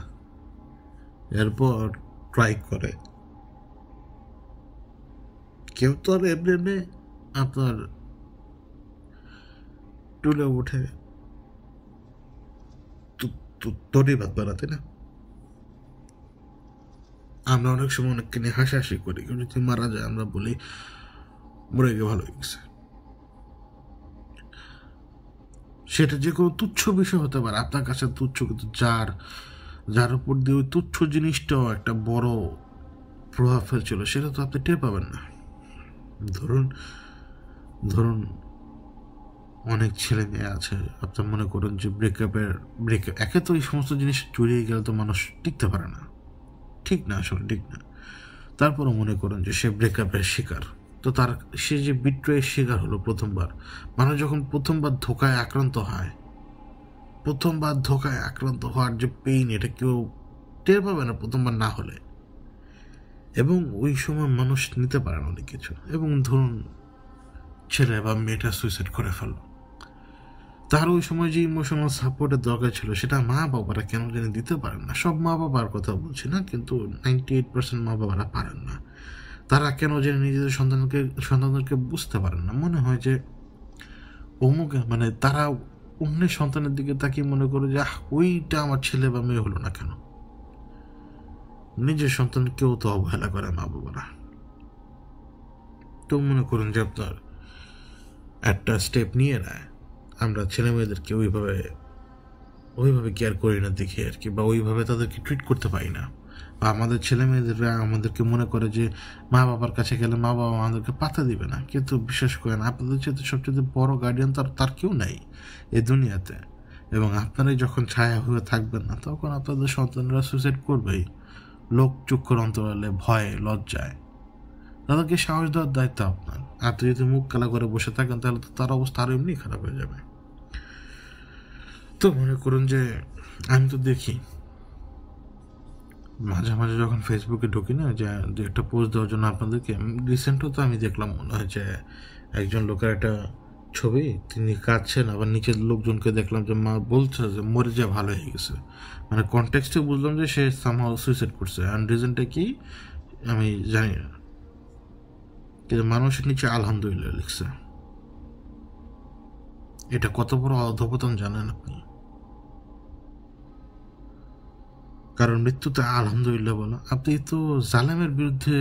এরপর ট্রাই করে। কেউ তো আর এমনি আপনার টুলে উঠে তরি ভাত বানাতে না। আমরা অনেক সময় অনেককে নিয়ে হাসাহাসি করি, কেউ যদি মারা যায় আমরা বলি মরে গিয়ে ভালো হয়ে গেছে। সেটা যে কোনো তুচ্ছ বিষয় হতে পারে আপনার কাছে তুচ্ছ, কিন্তু যার উপর দিয়ে ওই তুচ্ছ জিনিসটাও একটা বড় প্রভাব ফেলছিল, সেটা তো আপনি টের পাবেন না। ধরুন অনেক ছেলে মেয়ে আছে, আপনার মনে করেন যে ব্রেকআপ একে তো এই সমস্ত জিনিস জড়িয়ে গেলে তো মানুষ টিকতে পারে না, ঠিক না, আসলে ঠিক না। তারপরও মনে করেন যে সে ব্রেকআপের শিকার, তো সে যে বিট্রয়ের শিকার হলো প্রথমবার। মানুষ যখন প্রথমবার ধোকায় আক্রান্ত হয়, প্রথমবার ধোকায় আক্রান্ত হওয়ার যে পেইন, এটা কেউ টের পাবে না প্রথমবার না হলে। এবং ওই সময় মানুষ নিতে পারে না অনেক কিছু। এবং ধরুন ছেলে বা মেয়েটা সুইসাইড করে ফেলল, তার ওই সময় যে ইমোশনাল সাপোর্টের দরকার ছিল, সেটা মা বাবারা কেন জানি দিতে পারেন না। সব মা বাবার কথা বলছি না, কিন্তু 98% মা বাবারা পারেন না। তারা কেন জানি নিজেদের সন্তানদেরকে বুঝতে পারেন না। মনে হয় যে অমুকে, মানে তারা অন্যের সন্তানের দিকে তাকিয়ে মনে করে যে ওইটা আমার ছেলে বা মেয়ে হলো না কেন। নিজের সন্তানকেও তো অবহেলা করে মা বাবারা। তো মনে করুন যে আপনার একটা স্টেপ নিয়ে নেয়, আমরা ছেলে মেয়েদেরকে ওইভাবে কেয়ার করি না দেখি আর কি, বা ওইভাবে তাদেরকে ট্রিট করতে পারি না। বা আমাদের ছেলে মেয়েদেররা আমাদেরকে মনে করে যে মা বাবার কাছে গেলে মা বাবা আমাদেরকে পাতা দিবে না। কিন্তু বিশ্বাস করেন, আপনাদের চেয়ে সবচেয়ে বড় গার্ডিয়ান তার কেউ নাই এই দুনিয়াতে। এবং আপনারাই যখন ছায়া হয়ে থাকবেন না, তখন আপনাদের সন্তানরা সুইসাইড করবেই, লোক চক্ষুর অন্তরালে, ভয়ে, লজ্জায়। তাদেরকে সাহস দেওয়ার দায়িত্ব আপনার। আপনি যদি মুখ কালা করে বসে থাকেন তাহলে তো তার অবস্থা আরো এমনি খারাপ হয়ে যাবে। তো মনে করুন যে আমি তো দেখি মাঝে মাঝে যখন ফেসবুকে ঢুকি না, যে একটা পোস্ট দেওয়ার জন্য আপনাদেরকে, রিসেন্টও তো আমি দেখলাম, মনে হয় যে একজন লোকের একটা ছবি, তিনি কাঁদছেন, আবার নিচের লোকজনকে দেখলাম যে মা বলছে যে মরে যা ভালো হয়ে গেছে। মানে কনটেক্সটে বুঝলাম যে সে সামহাও সুইসাইড করছে, অ্যান্ড রিজনটা কি আমি জানি না, কিন্তু মানুষের নিচে আলহামদুলিল্লাহ লিখছে। এটা কত বড় অধপতন জানেন আপনি? কারণ মৃত্যুতে আলহামদুলিল্লাহ বলো। আপনি তো জালেমের বিরুদ্ধে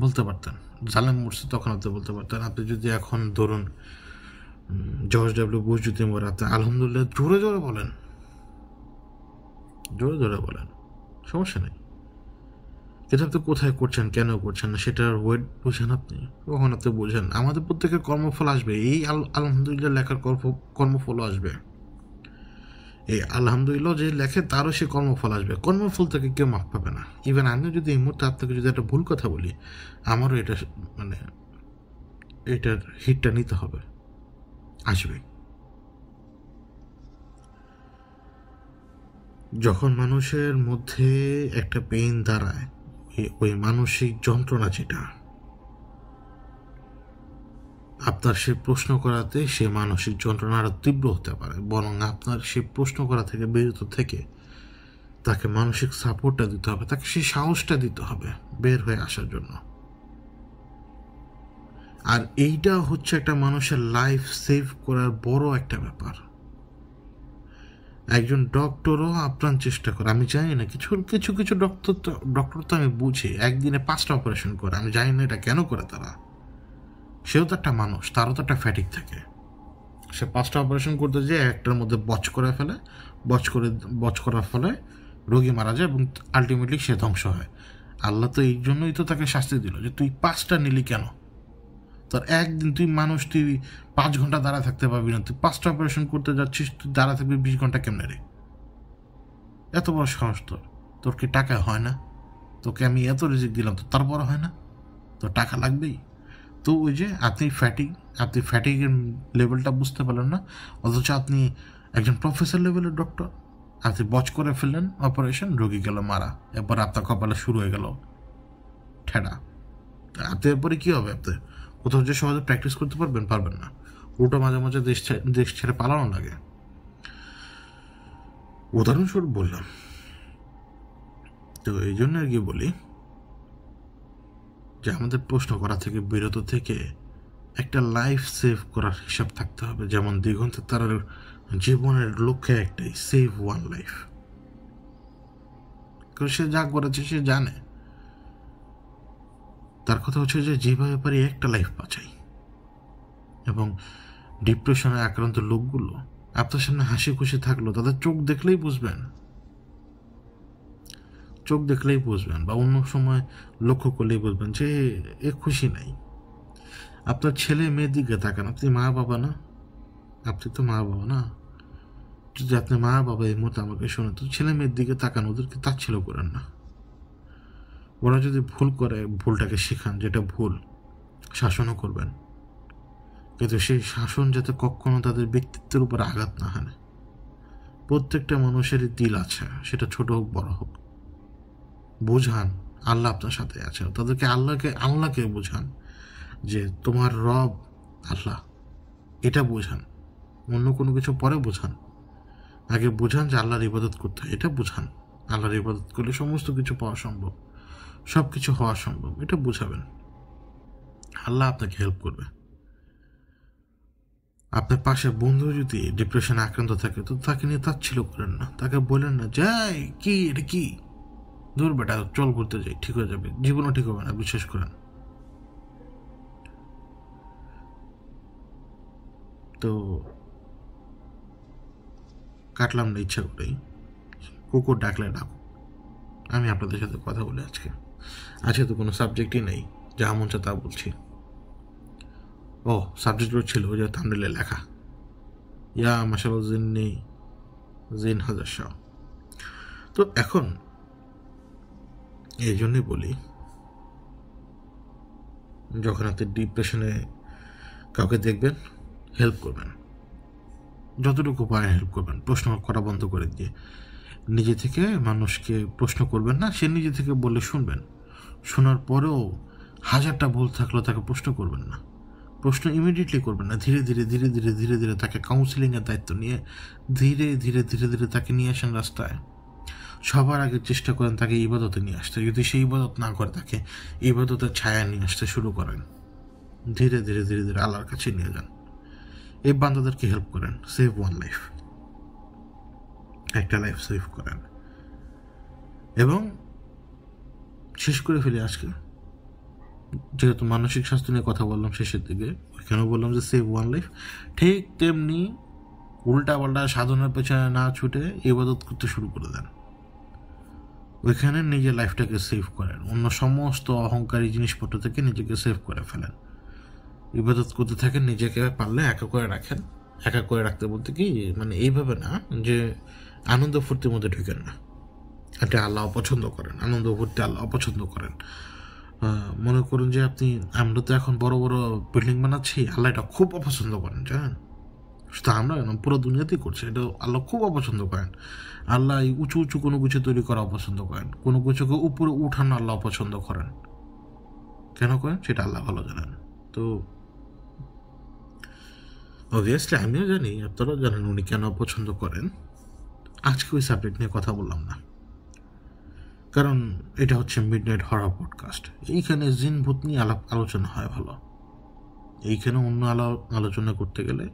বলতে পারতেন, জালেম মরছে তখন আপনি বলতে পারতেন। আপনি যদি এখন ধরুন জর্জ ডাব্লিউ বুশ যদি মরে, আপনি আলহামদুলিল্লাহ জোরে জোরে বলেন, জোরে জোরে বলেন, সমস্যা নেই। কিন্তু আপনি কোথায় করছেন, কেন করছেন না, সেটার ওয়েট বোঝেন আপনি, কখন আপনি বোঝেন। আমাদের প্রত্যেকের কর্মফল আসবে, এই আলহামদুলিল্লাহ লেখার কর্মফলও আসবে। এই আলহামদুলিল্লাহ যে লেখে তারও সে কর্মফল আসবে, কর্মফল থেকে কেউ মাফ পাবে না। ইভেন আমিও যদি এই মুহূর্তে আপনাকে যদি একটা ভুল কথা বলি, আমারও এটা মানে এটার হিটটা নিতে হবে, আসবে। যখন মানুষের মধ্যে একটা পেইন দাঁড়ায়, ওই মানসিক যন্ত্রণা যেটা আপনার, সে প্রশ্ন করাতে সে মানসিক যন্ত্রণা আরো তীব্র হতে পারে, বরং আপনার সে প্রশ্ন করা থেকে বিরত থেকে তাকে মানসিক সাপোর্টটা দিতে হবে, তাকে সেই সাহসটা দিতে হবে বের হয়ে আসার জন্য। আর এইটা হচ্ছে একটা মানুষের লাইফ সেভ করার বড় একটা ব্যাপার। একজন ডক্টরও আপ্রাণ চেষ্টা করে, আমি জানি না, কিছু কিছু কিছু ডক্টর তো আমি বুঝি একদিনে 5টা অপারেশন করে, আমি জানি না এটা কেন করে তারা। সেও তো একটা মানুষ, তারও তো একটা ফ্যাটিক থাকে। সে 5টা অপারেশন করতে যেয়ে একটার মধ্যে বচ করে ফেলে, বচ করার ফলে রোগী মারা যায় এবং আলটিমেটলি সে ধ্বংস হয়। আল্লাহ তো এই জন্যই তো তাকে শাস্তি দিল যে তুই 5টা নিলি কেন। তোর একদিন তুই মানুষ, তুই 5 ঘন্টা দাঁড়া থাকতে পারবি না, তুই 5টা অপারেশন করতে যাচ্ছিস, তুই দাঁড়া থাকবি 20 ঘন্টা কেমনে রে? এত বড় সাহস তোর? তোর কি টাকা হয় না? তোকে আমি এত রিজিক দিলাম, তো তারপর হয় না? তোর টাকা লাগবেই। তো ওই যে আপনি ফ্যাটিকের লেভেলটা বুঝতে পারলেন না, অথচ আপনি একজন প্রফেসর লেভেলের ডক্টর, আপনি বচ করে ফেললেন অপারেশন, রোগী গেল মারা, এরপর আপনার কপালে শুরু হয়ে গেল ঠেডা। আপনি এরপরে কী হবে? আপনি কোথাও যে সহজে প্র্যাকটিস করতে পারবেন না, উল্টো মাঝে মাঝে দেশ ছেড়ে পালানো লাগে। উদাহরণস্বরূপ বললাম। তো এই জন্য আর কি বলি যে আমাদের প্রশ্ন করা থেকে বিরত থেকে একটা লাইফ সেভ করার হিসাব থাকতে হবে। যেমন দিগন্তের তারার জীবনের লক্ষ্যে একটাই, সেভ ওয়ান লাইফ। কারণ সে যা করেছে সে জানে, তার কথা হচ্ছে যে যেভাবে পারি একটা লাইফ বাঁচাই। এবং ডিপ্রেশনে আক্রান্ত লোকগুলো আপনার সামনে হাসি খুশি থাকলো, তাদের চোখ দেখলেই বুঝবেন, বা অন্য সময় লক্ষ্য করলেই বুঝবেন যে এ খুশি নাই। আপনার ছেলে মেয়ের দিকে তাকান, আপনি মা বাবা না? আপনি তো মা বাবা না? যদি আপনি মা বাবা এই মুহূর্তে আমাকে শোনেন, তো ছেলে মেয়ের দিকে তাকান, ওদেরকে তাচ্ছিল্য করেন না। ওরা যদি ভুল করে ভুলটাকে শেখান, যেটা ভুল, শাসনও করবেন, কিন্তু সেই শাসন যাতে কখনো তাদের ব্যক্তিত্বের উপর আঘাত না হানে। প্রত্যেকটা মানুষেরই দিল আছে, সেটা ছোট হোক বড় হোক। বোঝান আল্লাহ আপনার সাথে আছে, তাদেরকে আল্লাহকে বোঝান যে তোমার রব আল্লাহ, এটা বোঝান। অন্য কোনো কিছু পরে বোঝান, আগে বোঝান যে আল্লাহর ইবাদত করতে হয়, এটা বোঝান। আল্লাহর ইবাদত করলে সমস্ত কিছু পাওয়া সম্ভব, সব কিছু হওয়া সম্ভব, এটা বোঝাবেন। আল্লাহ আপনাকে হেল্প করবে। আপনার পাশে বন্ধু যদি ডিপ্রেশনে আক্রান্ত থাকে, তো তাকে নিয়ে তাচ্ছিল্য করেন না, তাকে বলেন না যাই কি এটা কি, দূর বেটা চল ঘুরতে যাই, ঠিক হয়ে যাবে, জীবনও ঠিক হবে না, বিশ্বাস করেন। তো কাটলাম না ইচ্ছা করেই, কুকুর ডাকলে ডাকো, আমি আপনাদের সাথে কথা বলে আজকে তো কোনো সাবজেক্টই নেই, যা মন চায় তা বলছি। ও সাবজেক্টগুলো ছিল ওই যে থাম্বনেলে লেখা, ইয়া মাশাআল্লাহ জিন্নি জিন হাজার শাহ। তো এখন এই জন্যই বলি যখন আপনি ডিপ্রেশনে কাউকে দেখবেন, হেল্প করবেন, যতটুকু পারেন হেল্প করবেন, প্রশ্ন করা বন্ধ করে দিয়ে। নিজে থেকে মানুষকে প্রশ্ন করবেন না, সে নিজে থেকে বলে শুনবেন। শোনার পরেও হাজারটা ভুল থাকলেও তাকে প্রশ্ন করবেন না, প্রশ্ন ইমিডিয়েটলি করবেন না, ধীরে ধীরে ধীরে ধীরে ধীরে ধীরে তাকে কাউন্সিলিংয়ের দায়িত্ব নিয়ে ধীরে ধীরে ধীরে ধীরে তাকে নিয়ে আসেন রাস্তায়। সবার আগে চেষ্টা করেন তাকে ইবাদতে নিয়ে আসতে, যদি সেই ইবাদত না করে তাকে ইবাদতের ছায়া নিয়ে আসতে শুরু করেন। ধীরে ধীরে ধীরে ধীরে আল্লাহর কাছে নিয়ে যান। এই বান্দাদেরকে হেল্প করেন, সেভ ওয়ান লাইফ, একটা লাইফ সেভ করেন। এবং শেষ করে ফেলি আজকে, যেহেতু মানসিক স্বাস্থ্য নিয়ে কথা বললাম শেষের দিকে, ওইখানেও বললাম যে সেভ ওয়ান লাইফ, ঠিক তেমনি উল্টা পাল্টা সাধনার পেছনে না ছুটে ইবাদত করতে শুরু করে দেন। ওইখানে নিজের লাইফটাকে সেভ করেন, অন্য সমস্ত অহংকারী জিনিসপত্র থেকে নিজেকে সেভ করে ফেলেন। ইবাদত করতে থাকেন, নিজেকে পারলে একা করে রাখেন। একা করে রাখতে বলতে কি, মানে এইভাবে না যে আনন্দ ফুর্তির মধ্যে ঢুকেন না। আপনি আল্লাহ অপছন্দ করেন, আনন্দ ফুর্তি আল্লাহ অপছন্দ করেন। মনে করুন যে আমরা তো এখন বড় বড় বিল্ডিং বানাচ্ছি, আল্লাহ এটা খুব অপছন্দ করেন, জানেন? শুধু আমরা পুরো দুনিয়াতেই করছে, এটা আল্লাহ খুব অপছন্দ করেন। আল্লাহ এই উঁচু উঁচু কোনো কিছু তৈরি করা অপছন্দ করেন, কোনো কিছুকে উপরে উঠানো আল্লাহ অপছন্দ করেন। কেন করেন সেটা আল্লাহ ভালো জানেন। তো অবভিয়াসলি আমিও জানি, আপনারাও জানেন উনি কেন অপছন্দ করেন। আজকে ওই সাবজেক্ট নিয়ে কথা বললাম না, কারণ এটা হচ্ছে মিডনাইট হরর পডকাস্ট। এইখানে জিন ভূত নিয়ে আলোচনা হয় ভালো। এইখানে অন্য আলোচনা করতে গেলে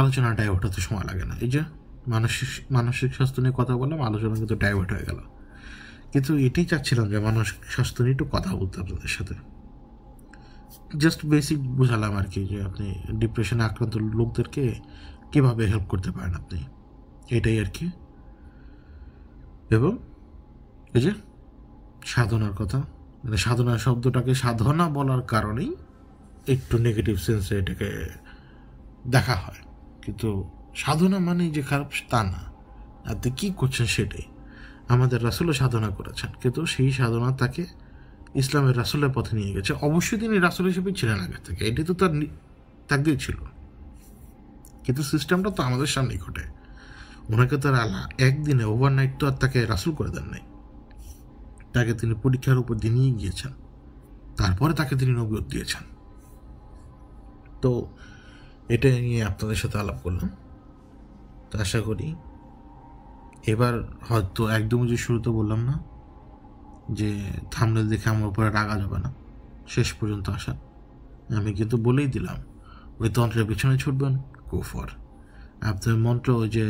আলোচনা ডাইভার্ট হতে সময় লাগে না। এই যে মানসিক স্বাস্থ্য নিয়ে কথা বললাম, আলোচনা কিন্তু ডাইভার্ট হয়ে গেল। কিন্তু এটাই চাচ্ছিলাম যে মানসিক স্বাস্থ্য নিয়ে একটু কথা বলতে আপনাদের সাথে, জাস্ট বেসিক বুঝালাম আর কি, যে আপনি ডিপ্রেশনে আক্রান্ত লোকদেরকে কীভাবে হেল্প করতে পারেন আপনি, এটাই আর কি। এবং এই যে সাধনার কথা, মানে সাধনা শব্দটাকে সাধনা বলার কারণেই একটু নেগেটিভ সেন্সে এটাকে দেখা হয়, কিন্তু সাধনা মানেই যে খারাপ তা না। আপনি কী করছেন সেটাই। আমাদের রাসূলও সাধনা করেছেন, কিন্তু সেই সাধনা তাকে ইসলামের রাসূলের পথে নিয়ে গেছে। অবশ্যই তিনি রাসূল হিসেবেই ছিলেন আগে থেকে, এটি তো তার তাকদীর ছিল, কিন্তু সিস্টেমটা তো আমাদের সামনেই ঘটে। ওনাকে তার আল্লাহ একদিনে ওভারনাইট তো আর তাকে রাসূল করে দেন নাই, তাকে তিনি পরীক্ষার উপর দিয়ে নিয়ে গিয়েছেন, তারপরে তাকে তিনি নবুয়ত দিয়েছেন। তো এটা নিয়ে আপনাদের সাথে আলাপ করলাম। তো আশা করি এবার হয়তো একদমই যে শুরুতে বললাম না যে থাম্বনেল দেখে আমার উপরে রাগা যাবে না, শেষ পর্যন্ত আসা। আমি কিন্তু বলেই দিলাম, ওই তন্ত্রের পিছনে ছুটবেন, কুফর। আপনি মন্ত্র ওই যে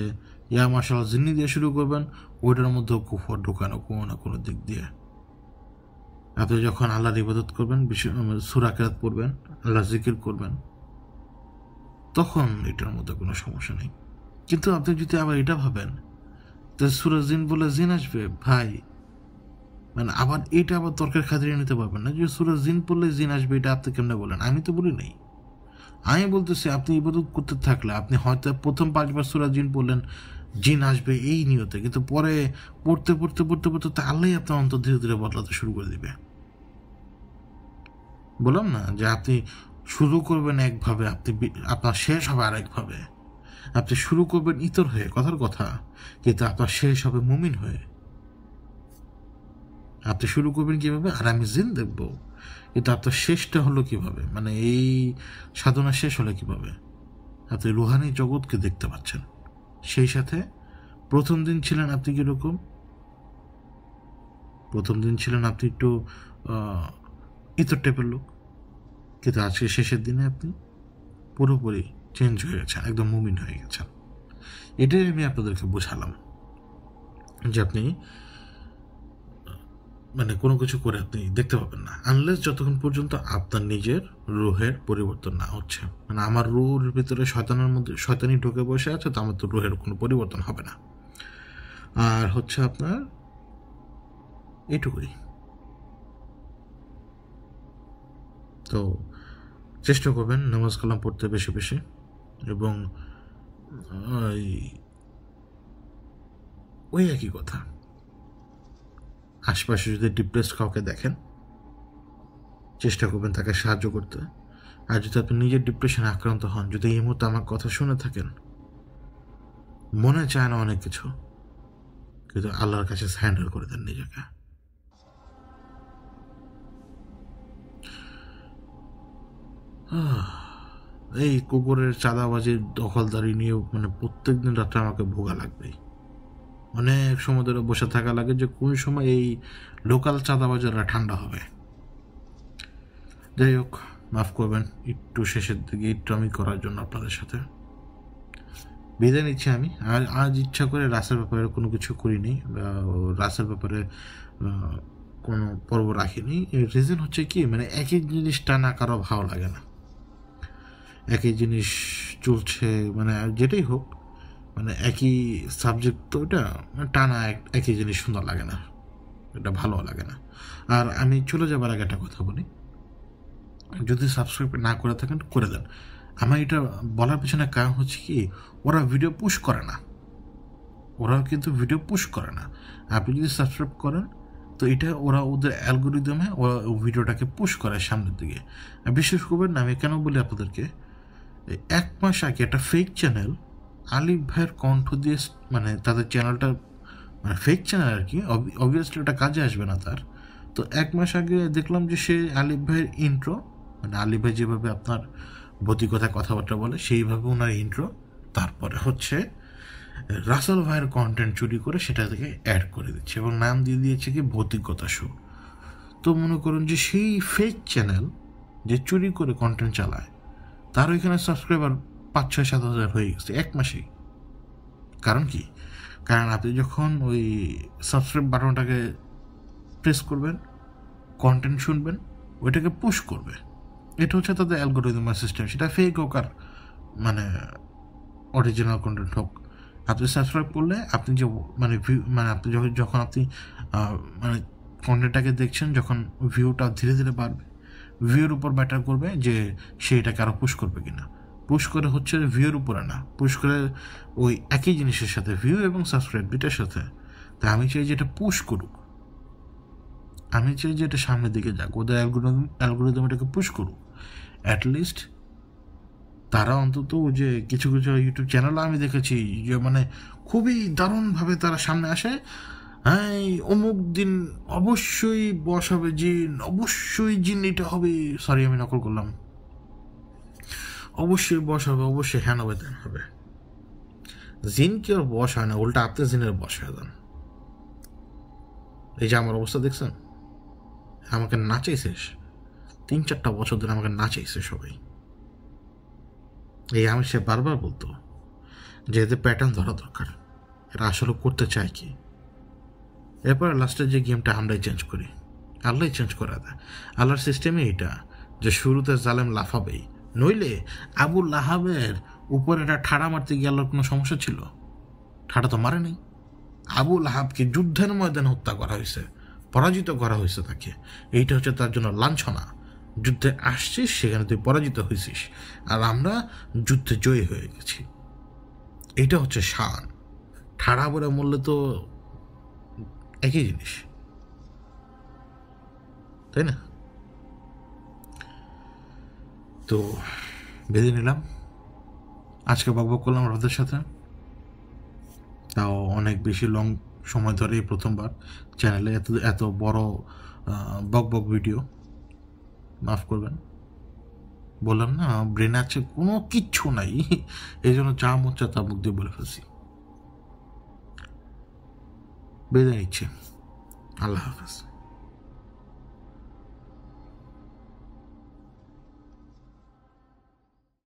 ইয়া মাশাআল্লাহ জিন্নি দিয়ে শুরু করবেন, ওইটার মধ্যেও কুফর ঢোকানো কোনো না কোনো দিক দিয়ে। আপনি যখন আল্লাহর ইবাদত করবেন, সূরা কেরাত পড়বেন, আল্লাহ জিকির করবেন, তখন এটার মধ্যে কোনো সমস্যা নেই। কিন্তু আপনি যদি আবার এটা ভাবেন তো সূরা জিন বলে জিন আসবে, ভাই মানে আবার এটা আবার তর্কের খাতিরে নিতে পারবেন না যে সূরা জিন পড়লে জিন আসবে, এটা আপনি কেমনে বলেন? আমি তো বলি নাই। আমি বলতেছি আপনি ইবাদত করতে থাকলে আপনি হয়তো প্রথম 5 বার সূরা জিন পড়লেন, জিন আসবে এই নিয়তে, কিন্তু পরে পড়তে পড়তে পড়তে পড়তে তা আল্লাহই আপনার অন্তর ধীরে ধীরে বদলাতে শুরু করে দিবে। বললাম না যে আপনি শুরু করবেন একভাবে, আপনার শেষ হবে আরেকভাবে। আপনি শুরু করবেন ইতর হয়ে, কথার কথা, কিন্তু আপনার শেষ হবে মুমিন হয়ে। আপনি শুরু করবেন কীভাবে, আর আমি জিন দেখব, কিন্তু আপনার শেষটা হলো কিভাবে, মানে এই সাধনা শেষ হলে কিভাবে আপনি রুহানি জগৎকে দেখতে পাচ্ছেন। সেই সাথে প্রথম দিন ছিলেন আপনি কীরকম, প্রথম দিন ছিলেন আপনি একটু ইতর টাইপের লোক, কিন্তু আজকে শেষের দিনে আপনি পুরোপুরি চেঞ্জ হয়ে গেছেন, একদম মুমিন হয়ে গেছেন। এটাই আমি আপনাদেরকে বোঝালাম যে আপনি মানে কোনো কিছু করে আপনি দেখতে পাবেন না, আনলেস যতক্ষণ পর্যন্ত আপনার নিজের রুহের পরিবর্তন না হচ্ছে। মানে আমার রুহের ভিতরে শয়তানি ঢুকে বসে আছে, তো আমার তো রুহের কোনো পরিবর্তন হবে না। আর হচ্ছে আপনার এইটুকুই। তো চেষ্টা করবেন নামাজ কালাম পড়তে বেশি বেশি, এবং ওই একই কথা, আশপাশে যদি ডিপ্রেসড কাউকে দেখেন চেষ্টা করবেন তাকে সাহায্য করতে। আর যদি আপনি নিজের ডিপ্রেশনে আক্রান্ত হন, যদি এই মুহূর্তে আমার কথা শুনে থাকেন, মনে চায় না অনেক কিছু, কিন্তু আল্লাহর কাছে সারেন্ডার করে দেন নিজেকে। এই কুকুরের চাঁদাবাজির দখলদারি নিয়ে মানে প্রত্যেক দিন রাত্রে আমাকে ভোগা লাগবে। অনেক সময় ধরে বসে থাকা লাগে যে কোন সময় এই লোকাল চাঁদাবাজাররা ঠান্ডা হবে। যাই হোক, মাফ করবেন, একটু শেষের দিকে একটু আমি করার জন্য আপনাদের সাথে বিদায় নিচ্ছি। আমি আজ ইচ্ছা করে রাসের ব্যাপারে কোনো কিছু করিনি, রাসের ব্যাপারে কোনো পর্ব রাখিনি। এর রিজন হচ্ছে কি, মানে একই জিনিস টানা কারো ভালো লাগে না। একই জিনিস চলছে, মানে যেটাই হোক, মানে একই সাবজেক্ট তো এটা টানা একই জিনিস সুন্দর লাগে না, এটা ভালো লাগে না। আর আমি চলে যাবার আগে একটা কথা বলি, যদি সাবস্ক্রাইব না করে থাকেন করে দেন। আমার এটা বলার পিছনে কারণ হচ্ছে কি, ওরা ভিডিও পুশ করে না, ওরা কিন্তু ভিডিও পুশ করে না। আপনি যদি সাবস্ক্রাইব করেন তো এটা ওরা ওদের অ্যালগোরিদমে ওরা ভিডিওটাকে পুশ করে সামনের দিকে। বিশেষ করবেন না, আমি কেন বলি আপনাদেরকে, 1 মাস আগে একটা ফেক চ্যানেল আলিফ ভাইয়ের কণ্ঠ দিয়ে, মানে তাদের চ্যানেলটা মানে ফেক চ্যানেল আর কি, অবভিয়াসলি ওটা কাজে আসবে না তার। তো 1 মাস আগে দেখলাম যে সে আলিফ ভাইয়ের ইন্ট্রো, মানে আলিফ ভাই যেভাবে আপনার ভৌতিকতায় কথাবার্তা বলে সেইভাবে ওনার ইন্ট্রো, তারপরে হচ্ছে রাসেল ভাইয়ের কন্টেন্ট চুরি করে সেটা থেকে অ্যাড করে দিচ্ছে এবং নাম দিয়ে দিয়েছে কি ভৌতিকতা শো। তো মনে করুন যে সেই ফেক চ্যানেল যে চুরি করে কন্টেন্ট চালায়, তার ওইখানে সাবস্ক্রাইবার 5-6-7 হাজার হয়ে গেছে 1 মাসেই। কারণ কি, কারণ আপনি যখন ওই সাবস্ক্রাইব বাটনটাকে প্রেস করবেন, কন্টেন্ট শুনবেন, ওইটাকে পুশ করবে। এটা হচ্ছে তাদের অ্যালগোরিদম সিস্টেম, সেটা ফেক হোক আর মানে অরিজিনাল কন্টেন্ট হোক। আপনি সাবস্ক্রাইব করলে আপনি যে মানে আপনি যখন আপনি মানে কন্টেন্টটাকে দেখছেন, যখন ভিউটা ধীরে ধীরে বাড়বে, ভিউর উপর ম্যাটার করবে যে সে এটাকে আরও পুশ করবে কিনা। পুশ করে হচ্ছে ভিউর উপরে না, পুশ করে ওই একই জিনিসের সাথে, ভিউ এবং সাবস্ক্রাইব দুইটার সাথে। তাই আমি চাই যে এটা পুশ করুক, আমি চাই যে এটা সামনের দিকে যাক, ওদের অ্যালগোরিদম এটাকে পুশ করুক। অ্যাটলিস্ট তারা অন্তত যে কিছু কিছু ইউটিউব চ্যানেল আমি দেখেছি যে মানে খুবই দারুণভাবে তারা সামনে আসে, হ্যাঁ অমুক দিন অবশ্যই বস হবে জিন, অবশ্যই জিন এটা হবে, সরি আমি নকল করলাম, অবশ্যই বস হবে, অবশ্যই হ্যান হবে, তেন হবে। জিন কি ওর বস হয় না, উল্টা আপনি জিনের বস হয়ে যান। এই যে আমার অবস্থা দেখছেন, আমাকে নাচাইছিস 3-4টা বছর ধরে, আমাকে নাচাইছে সবাই। এই আমি সে বারবার বলতো যে এদের প্যাটার্ন ধরা দরকার, এরা আসলে করতে চায় কি। এরপর লাস্টের যে গেমটা আমরাই চেঞ্জ করি, আল্লাহ চেঞ্জ করে দেয়। আল্লাহর সিস্টেমে এটা যে শুরুতে জালেম লাফাবেই, নইলে আবু লাহাবের উপর এটা ঠাড়া মারতে গিয়ে আল্লাহর কোনো সমস্যা ছিল? ঠাড়া তো মারে নেই। আবু লাহাবকে যুদ্ধের ময়দানে হত্যা করা হয়েছে, পরাজিত করা হয়েছে তাকে। এইটা হচ্ছে তার জন্য লাঞ্ছনা। যুদ্ধে আসছিস, সেখানে তুই পরাজিত হয়েছিস, আর আমরা যুদ্ধে জয়ী হয়ে গেছি। এইটা হচ্ছে শান। ঠাড়া বলে মরলে তো একই জিনিস, তাই না? তো বেঁধে নিলাম, আজকে বকবক করলাম আপনাদের সাথে, তাও অনেক বেশি লং সময় ধরে প্রথমবার চ্যানেলে এত বড় বকবক ভিডিও। মাফ করবেন, বললাম না ব্রেন আছে কোনো কিচ্ছু নাই, এই জন্য যা মচ্ছা তা মুখ দিয়ে বলে ফেলছি। বেঁধে নিচ্ছে। আল্লাহ হাফেজ।